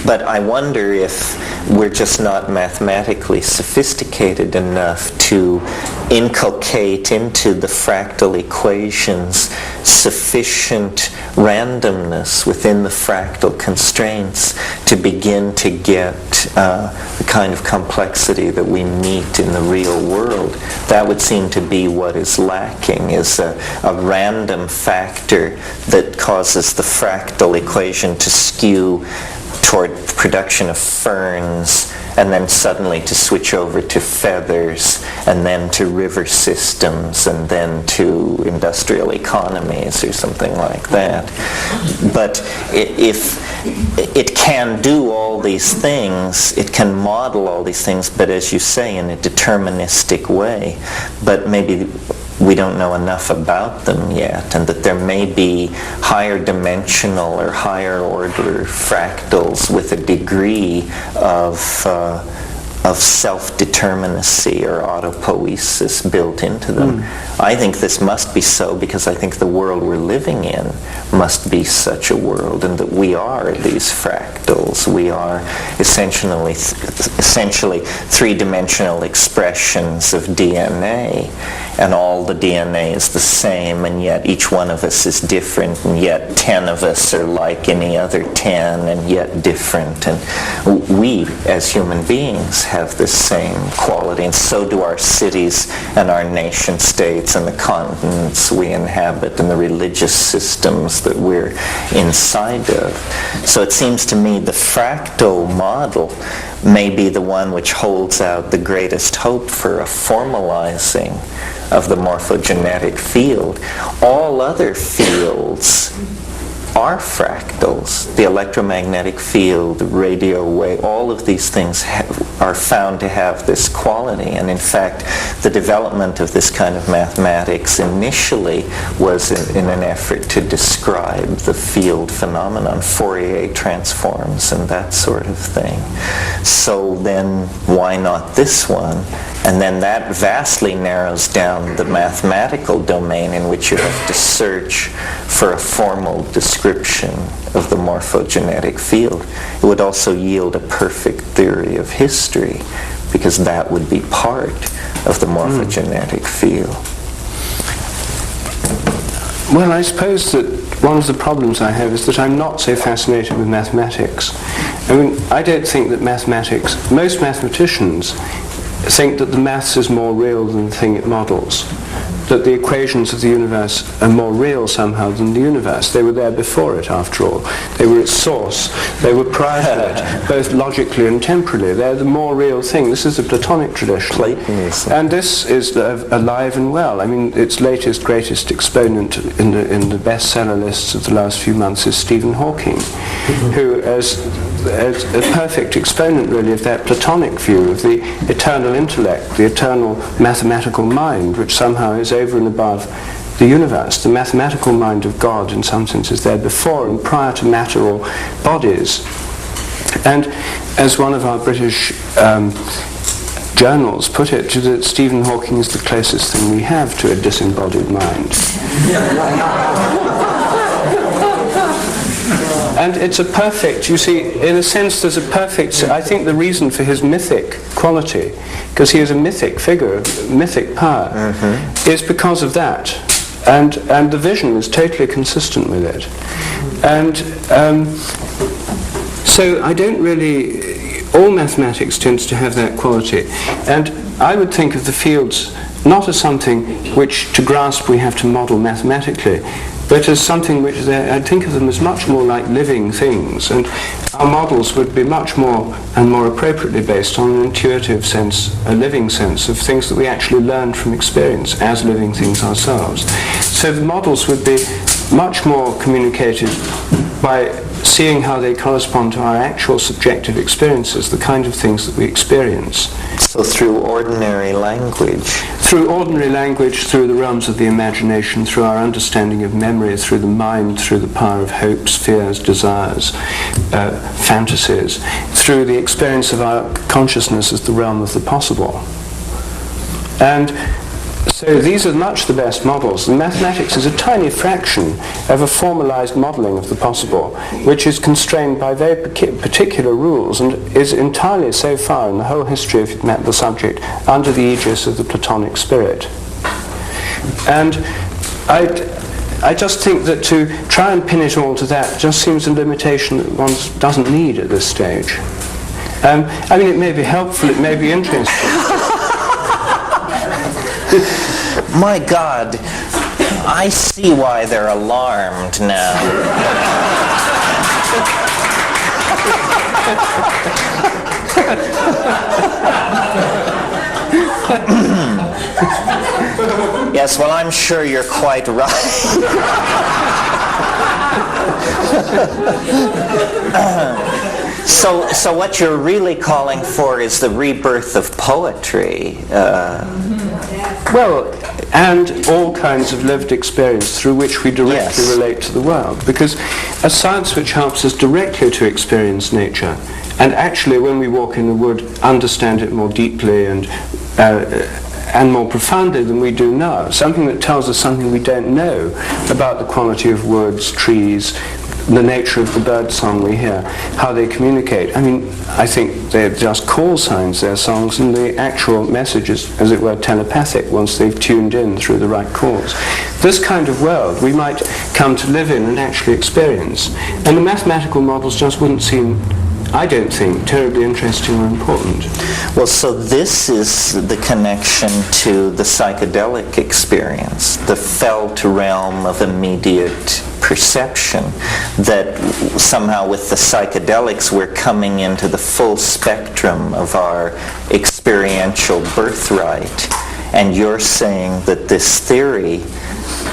But I wonder if we're just not mathematically sophisticated enough to inculcate into the fractal equations sufficient randomness within the fractal constraints to begin to get the kind of complexity that we meet in the real world. That would seem to be what is lacking, is a random factor that causes the fractal equation to skew toward production of ferns, and then suddenly to switch over to feathers, and then to river systems, and then to industrial economies or something like that. But if it can do all these things, it can model all these things, but as you say, in a deterministic way. But maybe we don't know enough about them yet, and that there may be higher dimensional or higher order fractals with a degree of self-determinacy or autopoiesis built into them. I think this must be so because I think the world we're living in must be such a world, and that we are these fractals. We are essentially three-dimensional expressions of DNA, and all the DNA is the same, and yet each one of us is different, and yet 10 of us are like any other 10, and yet different. And we, as human beings, have this same quality, and so do our cities and our nation states and the continents we inhabit and the religious systems that we're inside of. So it seems to me the fractal model may be the one which holds out the greatest hope for a formalizing of the morphogenetic field. All other fields are fractals. The electromagnetic field, the radio wave, all of these things are found to have this quality. And in fact, the development of this kind of mathematics initially was in an effort to describe the field phenomenon, Fourier transforms and that sort of thing. So then why not this one? And then that vastly narrows down the mathematical domain in which you have to search for a formal description of the morphogenetic field. It would also yield a perfect theory of history, because that would be part of the morphogenetic field. Well, I suppose that one of the problems I have is that I'm not so fascinated with mathematics. I mean, I don't think that mathematics, most mathematicians think that the maths is more real than the thing it models, that the equations of the universe are more real somehow than the universe. They were there before it, after all. They were its source. They were prior to it, both logically and temporally. They're the more real thing. This is a Platonic tradition. Platonism. And this is alive and well. I mean, its latest, greatest exponent in the bestseller lists of the last few months is Stephen Hawking, who, as a perfect exponent, really, of that Platonic view of the eternal intellect, the eternal mathematical mind, which somehow is over and above the universe. The mathematical mind of God, in some sense, is there before and prior to matter or bodies. And as one of our British journals put it, that Stephen Hawking is the closest thing we have to a disembodied mind. And it's a perfect, you see, in a sense there's a perfect, I think the reason for his mythic quality, because he is a mythic figure, mythic power, is because of that. And the vision is totally consistent with it. And so I don't really, all mathematics tends to have that quality. And I would think of the fields not as something which to grasp we have to model mathematically, but as something which I'd think of them as much more like living things, and our models would be much more and more appropriately based on an intuitive sense, a living sense of things that we actually learn from experience as living things ourselves. So the models would be much more communicated by seeing how they correspond to our actual subjective experiences, the kind of things that we experience. So through ordinary language. Through ordinary language, through the realms of the imagination, through our understanding of memory, through the mind, through the power of hopes, fears, desires, fantasies, through the experience of our consciousness as the realm of the possible. And so these are much the best models. And mathematics is a tiny fraction of a formalized modeling of the possible, which is constrained by very particular rules and is entirely, so far in the whole history of the subject, under the aegis of the Platonic spirit. And I just think that to try and pin it all to that just seems a limitation that one doesn't need at this stage. I mean, it may be helpful, it may be interesting. My God, I see why they're alarmed now. Yes, well, I'm sure you're quite right. So what you're really calling for is the rebirth of poetry. Well, and all kinds of lived experience through which we directly relate to the world. Because a science which helps us directly to experience nature, and actually when we walk in the wood, understand it more deeply and more profoundly than we do now. Something that tells us something we don't know about the quality of woods, trees, the nature of the bird song we hear, how they communicate. I mean, I think they're just call signs, their songs, and the actual message is, as it were, telepathic once they've tuned in through the right calls. This kind of world we might come to live in and actually experience. And the mathematical models just wouldn't seem, I don't think, terribly interesting or important. Well, so this is the connection to the psychedelic experience, the felt realm of immediate perception, that somehow with the psychedelics we're coming into the full spectrum of our experiential birthright. And you're saying that this theory,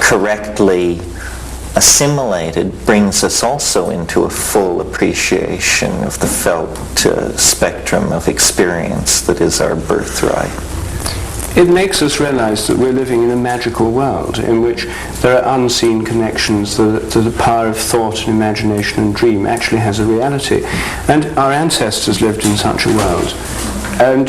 correctly assimilated, brings us also into a full appreciation of the felt spectrum of experience that is our birthright. It makes us realize that we're living in a magical world in which there are unseen connections, that the power of thought and imagination and dream actually has a reality. And our ancestors lived in such a world. And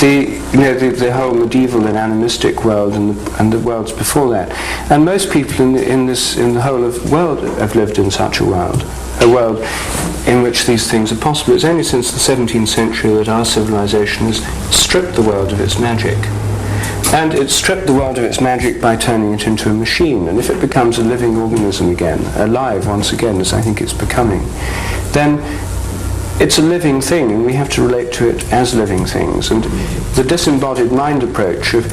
the whole medieval and animistic world and the worlds before that. And most people in the whole of the world have lived in such a world in which these things are possible. It's only since the 17th century that our civilization has stripped the world of its magic. And it's stripped the world of its magic by turning it into a machine. And if it becomes a living organism again, alive once again, as I think it's becoming, then it's a living thing, and we have to relate to it as living things. And the disembodied mind approach of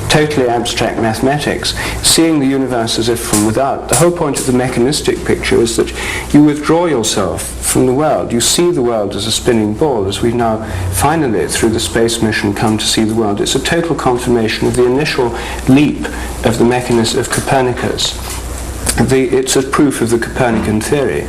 totally abstract mathematics, seeing the universe as if from without, the whole point of the mechanistic picture is that you withdraw yourself from the world. You see the world as a spinning ball, as we've now finally, through the space mission, come to see the world. It's a total confirmation of the initial leap of the mechanism of Copernicus. It's a proof of the Copernican theory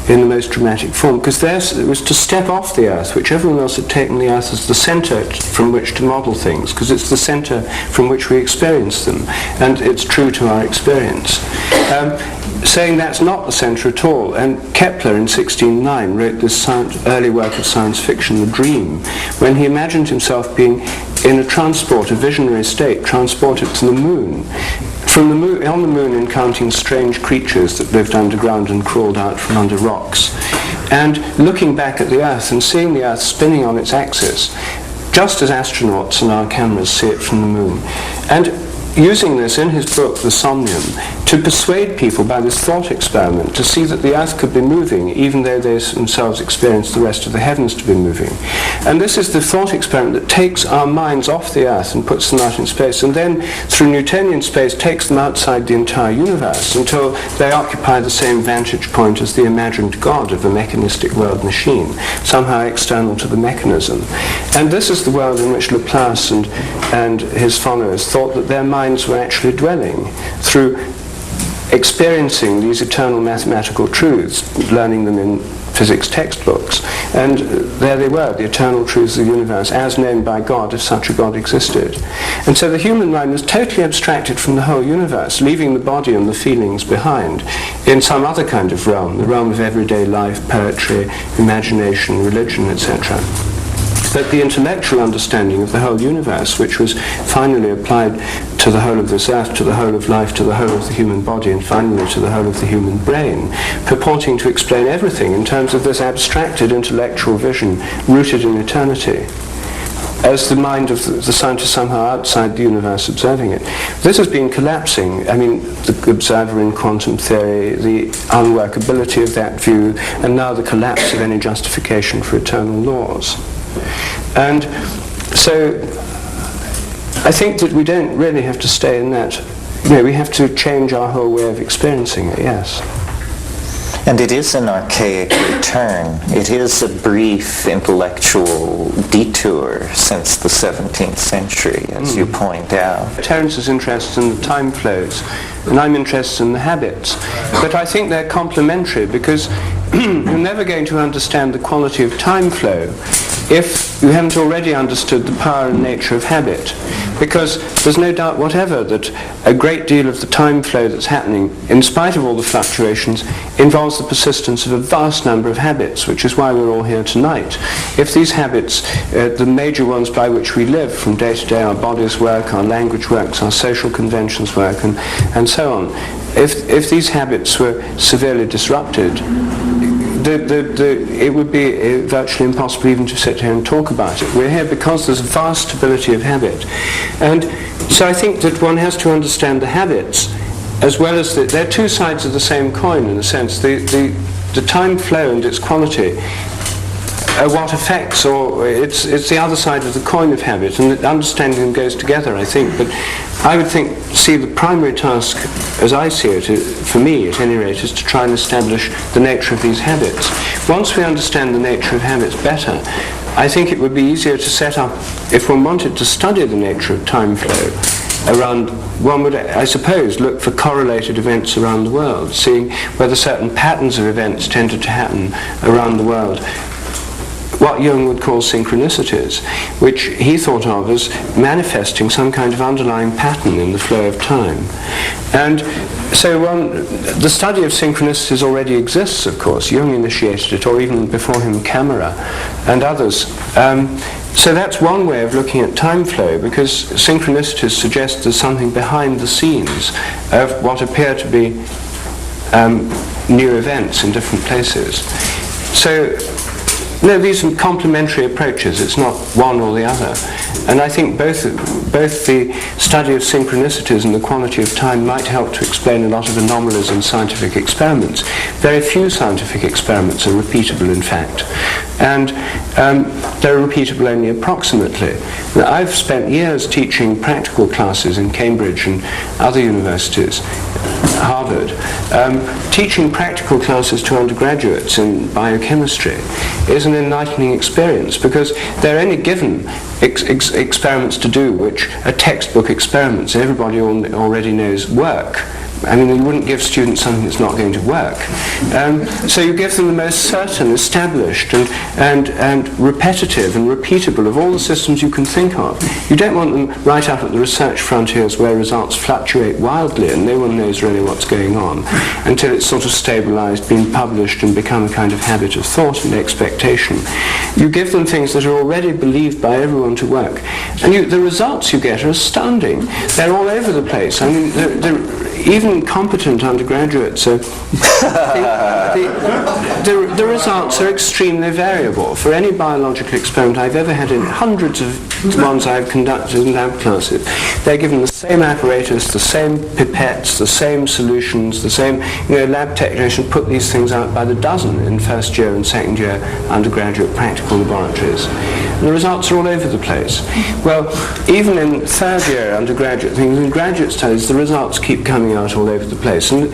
in the most dramatic form, because it was to step off the Earth, which everyone else had taken the Earth as the centre from which to model things, because it's the centre from which we experience them, and it's true to our experience. Saying that's not the centre at all, and Kepler in 1609 wrote this early work of science fiction, The Dream, when he imagined himself being in a transport, a visionary state, transported to the moon. On the moon, encountering strange creatures that lived underground and crawled out from under rocks, and looking back at the Earth and seeing the Earth spinning on its axis, just as astronauts and our cameras see it from the moon. And using this in his book, The Somnium, to persuade people by this thought experiment to see that the Earth could be moving even though they themselves experienced the rest of the heavens to be moving. And this is the thought experiment that takes our minds off the Earth and puts them out in space, and then through Newtonian space takes them outside the entire universe until they occupy the same vantage point as the imagined God of the mechanistic world machine, somehow external to the mechanism. And this is the world in which Laplace and his followers thought that their minds were actually dwelling through experiencing these eternal mathematical truths, learning them in physics textbooks. And there they were, the eternal truths of the universe, as known by God, if such a God existed. And so the human mind was totally abstracted from the whole universe, leaving the body and the feelings behind in some other kind of realm, the realm of everyday life, poetry, imagination, religion, etc. But the intellectual understanding of the whole universe, which was finally applied to the whole of this earth, to the whole of life, to the whole of the human body, and finally to the whole of the human brain, purporting to explain everything in terms of this abstracted intellectual vision rooted in eternity, as the mind of the scientist somehow outside the universe observing it. This has been collapsing. I mean, the observer in quantum theory, the unworkability of that view, and now the collapse of any justification for eternal laws. And so I think that we don't really have to stay in that. We have to change our whole way of experiencing it, yes. And it is an archaic return. It is a brief intellectual detour since the 17th century, as you point out. Terence is interested in the time flows, and I'm interested in the habits. But I think they're complementary, because you're never going to understand the quality of time flow if you haven't already understood the power and nature of habit. Because there's no doubt whatever that a great deal of the time flow that's happening, in spite of all the fluctuations, involves the persistence of a vast number of habits, which is why we're all here tonight. If these habits, the major ones by which we live from day to day, our bodies work, our language works, our social conventions work, and so on, if these habits were severely disrupted, it would be virtually impossible even to sit here and talk about it. We're here because there's vast stability of habit. And so I think that one has to understand the habits as well as they're two sides of the same coin in a sense. The time flow and its quality are what affects, or it's the other side of the coin of habit, and understanding them goes together, I think. But I would see the primary task, as I see it, for me at any rate, is to try and establish the nature of these habits. Once we understand the nature of habits better, I think it would be easier to set up, if one wanted to study the nature of time flow around, one would, I suppose, look for correlated events around the world, seeing whether certain patterns of events tended to happen around the world. What Jung would call synchronicities, which he thought of as manifesting some kind of underlying pattern in the flow of time. And so the study of synchronicities already exists, of course. Jung initiated it, or even before him, Camera and others. So that's one way of looking at time flow, because synchronicities suggest there's something behind the scenes of what appear to be new events in different places. So, no, these are complementary approaches. It's not one or the other. And I think both the study of synchronicities and the quality of time might help to explain a lot of anomalies in scientific experiments. Very few scientific experiments are repeatable, in fact. And they're repeatable only approximately. Now, I've spent years teaching practical classes in Cambridge and other universities, Harvard, teaching practical classes to undergraduates in biochemistry is an enlightening experience, because they're only given experiments to do which are textbook experiments, and everybody already knows work. I mean, you wouldn't give students something that's not going to work. So you give them the most certain, established, and repetitive and repeatable of all the systems you can think of. You don't want them right up at the research frontiers where results fluctuate wildly and no one knows really what's going on until it's sort of stabilized, been published, and become a kind of habit of thought and expectation. You give them things that are already believed by everyone to work. And the results you get are astounding. They're all over the place. I mean, even competent undergraduates, the results are extremely variable. For any biological experiment I've ever had in hundreds of ones I've conducted in lab classes, they're given the same apparatus, the same pipettes, the same solutions, the same, lab technicians put these things out by the dozen in first year and second year undergraduate practical laboratories. And the results are all over the place. Well, even in third year undergraduate things, in graduate studies, the results keep coming out all over the place. And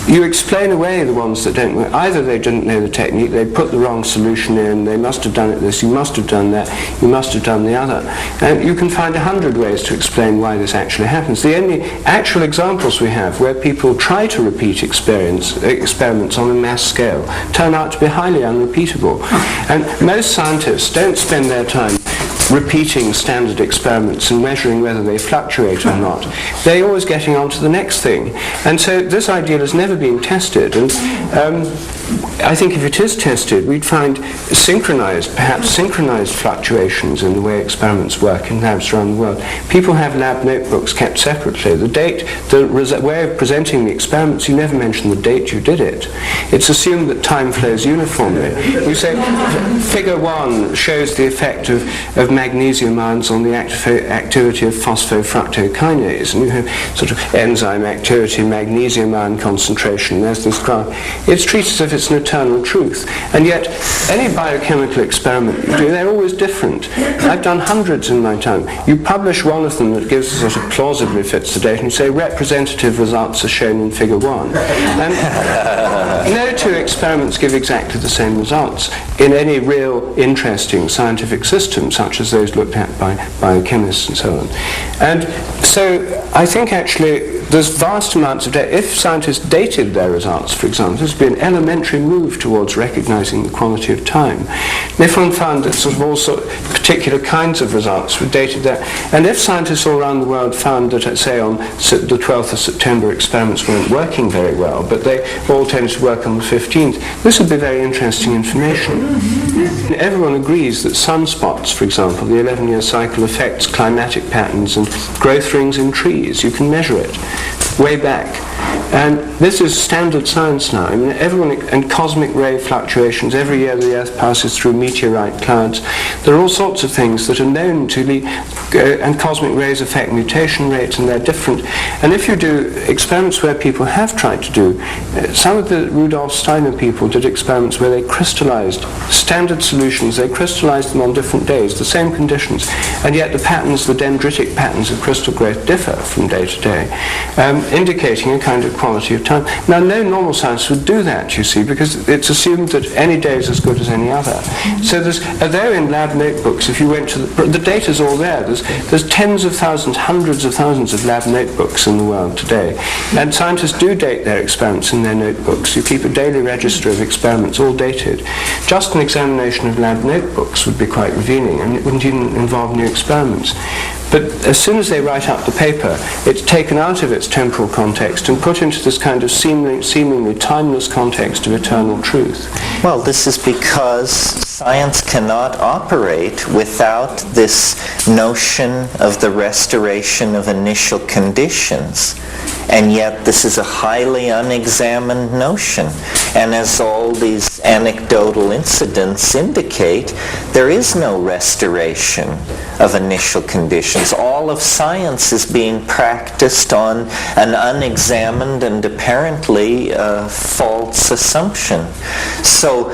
you explain away the ones that don't work. Either they didn't know the technique, they put the wrong solution in, they must have done it this, you must have done that, you must have done the other. And you can find 100 ways to explain why this actually happens. The only actual examples we have where people try to repeat experiments on a mass scale turn out to be highly unrepeatable. And most scientists don't spend their time repeating standard experiments and measuring whether they fluctuate or not. They're always getting on to the next thing. And so this ideal has never been tested. And I think if it is tested, we'd find perhaps synchronized fluctuations in the way experiments work in labs around the world. People have lab notebooks kept separately. The way of presenting the experiments, you never mention the date you did it. It's assumed that time flows uniformly. You say, figure 1 shows the effect of magnesium ions on the activity of phosphofructokinase, and you have sort of enzyme activity, magnesium ion concentration. There's this graph. It's treated as if it's an eternal truth, and yet any biochemical experiment you do, they're always different. I've done hundreds in my time. You publish one of them that gives sort of plausibly fits the data, and you say representative results are shown in figure 1. And no two experiments give exactly the same results in any real interesting scientific system, such as those looked at by biochemists and so on. And so I think actually there's vast amounts of data. If scientists dated their results, for example, this would be an elementary move towards recognizing the quality of time. And if one found that sort of all particular kinds of results were dated there, and if scientists all around the world found that, say, on the 12th of September experiments weren't working very well, but they all tended to work on the 15th, this would be very interesting information. And everyone agrees that sunspots, for example, the 11-year cycle affects climatic patterns and growth rings in trees. You can measure it way back. And this is standard science now. I mean, and cosmic ray fluctuations, every year the Earth passes through meteorite clouds. There are all sorts of things that are known to and cosmic rays affect mutation rates, and they're different. And if you do experiments where people have tried to do, some of the Rudolf Steiner people did experiments where they crystallized standard solutions, they crystallized them on different days, the same conditions, and yet the patterns, the dendritic patterns of crystal growth differ from day to day, indicating a kind of quality of time. Now, no normal science would do that, you see, because it's assumed that any day is as good as any other. So there in lab notebooks, if you went to the data's all there. There's tens of thousands, hundreds of thousands of lab notebooks in the world today. And scientists do date their experiments in their notebooks. You keep a daily register of experiments, all dated. Just an examination of lab notebooks would be quite revealing, and it wouldn't even involve new experiments. But as soon as they write up the paper, it's taken out of its temporal context and put into this kind of seemingly timeless context of eternal truth. Well, this is because science cannot operate without this notion of the restoration of initial conditions. And yet this is a highly unexamined notion. And as all these anecdotal incidents indicate, there is no restoration of initial conditions. All of science is being practiced on an unexamined and apparently false assumption. So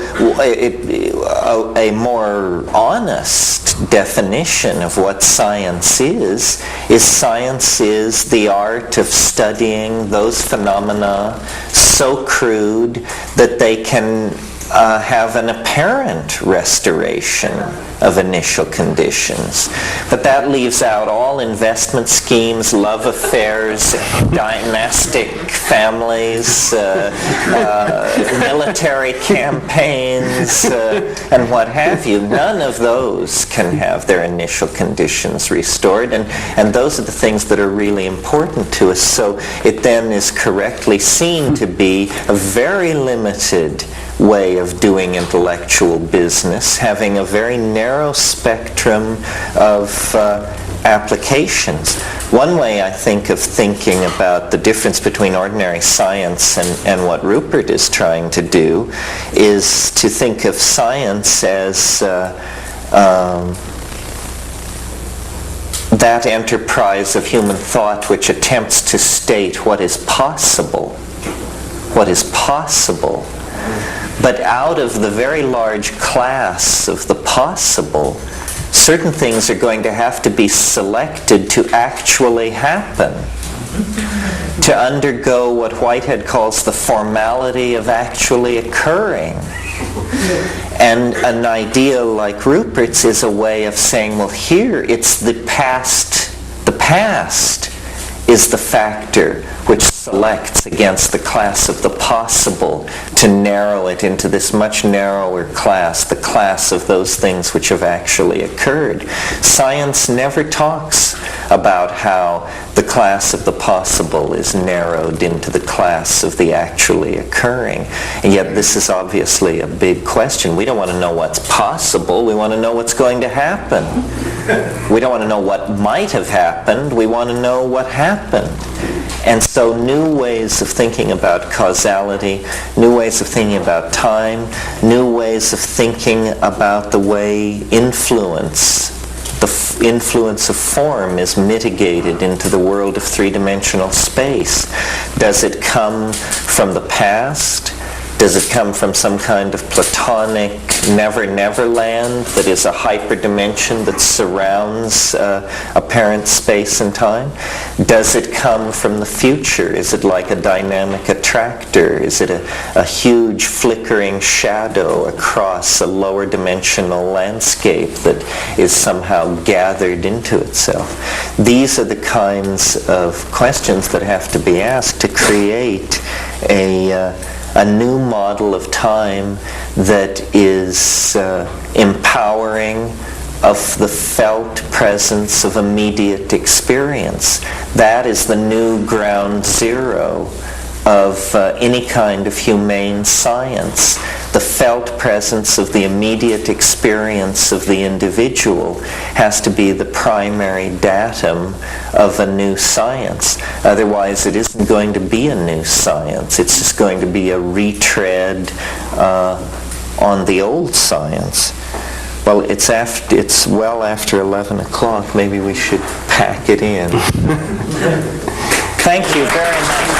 a more honest definition of what science is science is the art of studying those phenomena so crude that they can have an apparent restoration of initial conditions. But that leaves out all investment schemes, love affairs, dynastic families, military campaigns, and what have you. None of those can have their initial conditions restored, and those are the things that are really important to us. So it then is correctly seen to be a very limited way of doing intellectual business, having a very narrow spectrum of applications. One way I think of thinking about the difference between ordinary science and what Rupert is trying to do is to think of science as that enterprise of human thought which attempts to state what is possible. What is possible. But out of the very large class of the possible, certain things are going to have to be selected to actually happen, to undergo what Whitehead calls the formality of actually occurring. And an idea like Rupert's is a way of saying, well, here it's the past. The past is the factor which selects against the class of the possible to narrow it into this much narrower class, the class of those things which have actually occurred. Science never talks about how the class of the possible is narrowed into the class of the actually occurring. And yet this is obviously a big question. We don't want to know what's possible. We want to know what's going to happen. We don't want to know what might have happened. We want to know what happened. And so new ways of thinking about causality, new ways of thinking about time, new ways of thinking about the way influence of form is mitigated into the world of three-dimensional space. Does it come from the past? Does it come from some kind of Platonic never-never land that is a hyperdimension that surrounds apparent space and time? Does it come from the future? Is it like a dynamic attractor? Is it a huge flickering shadow across a lower dimensional landscape that is somehow gathered into itself? These are the kinds of questions that have to be asked to create a new model of time that is empowering of the felt presence of immediate experience. That is the new ground zero of any kind of humane science. The felt presence of the immediate experience of the individual has to be the primary datum of a new science. Otherwise, it isn't going to be a new science. It's just going to be a retread on the old science. Well, it's well after 11 o'clock. Maybe we should pack it in. Thank you very much.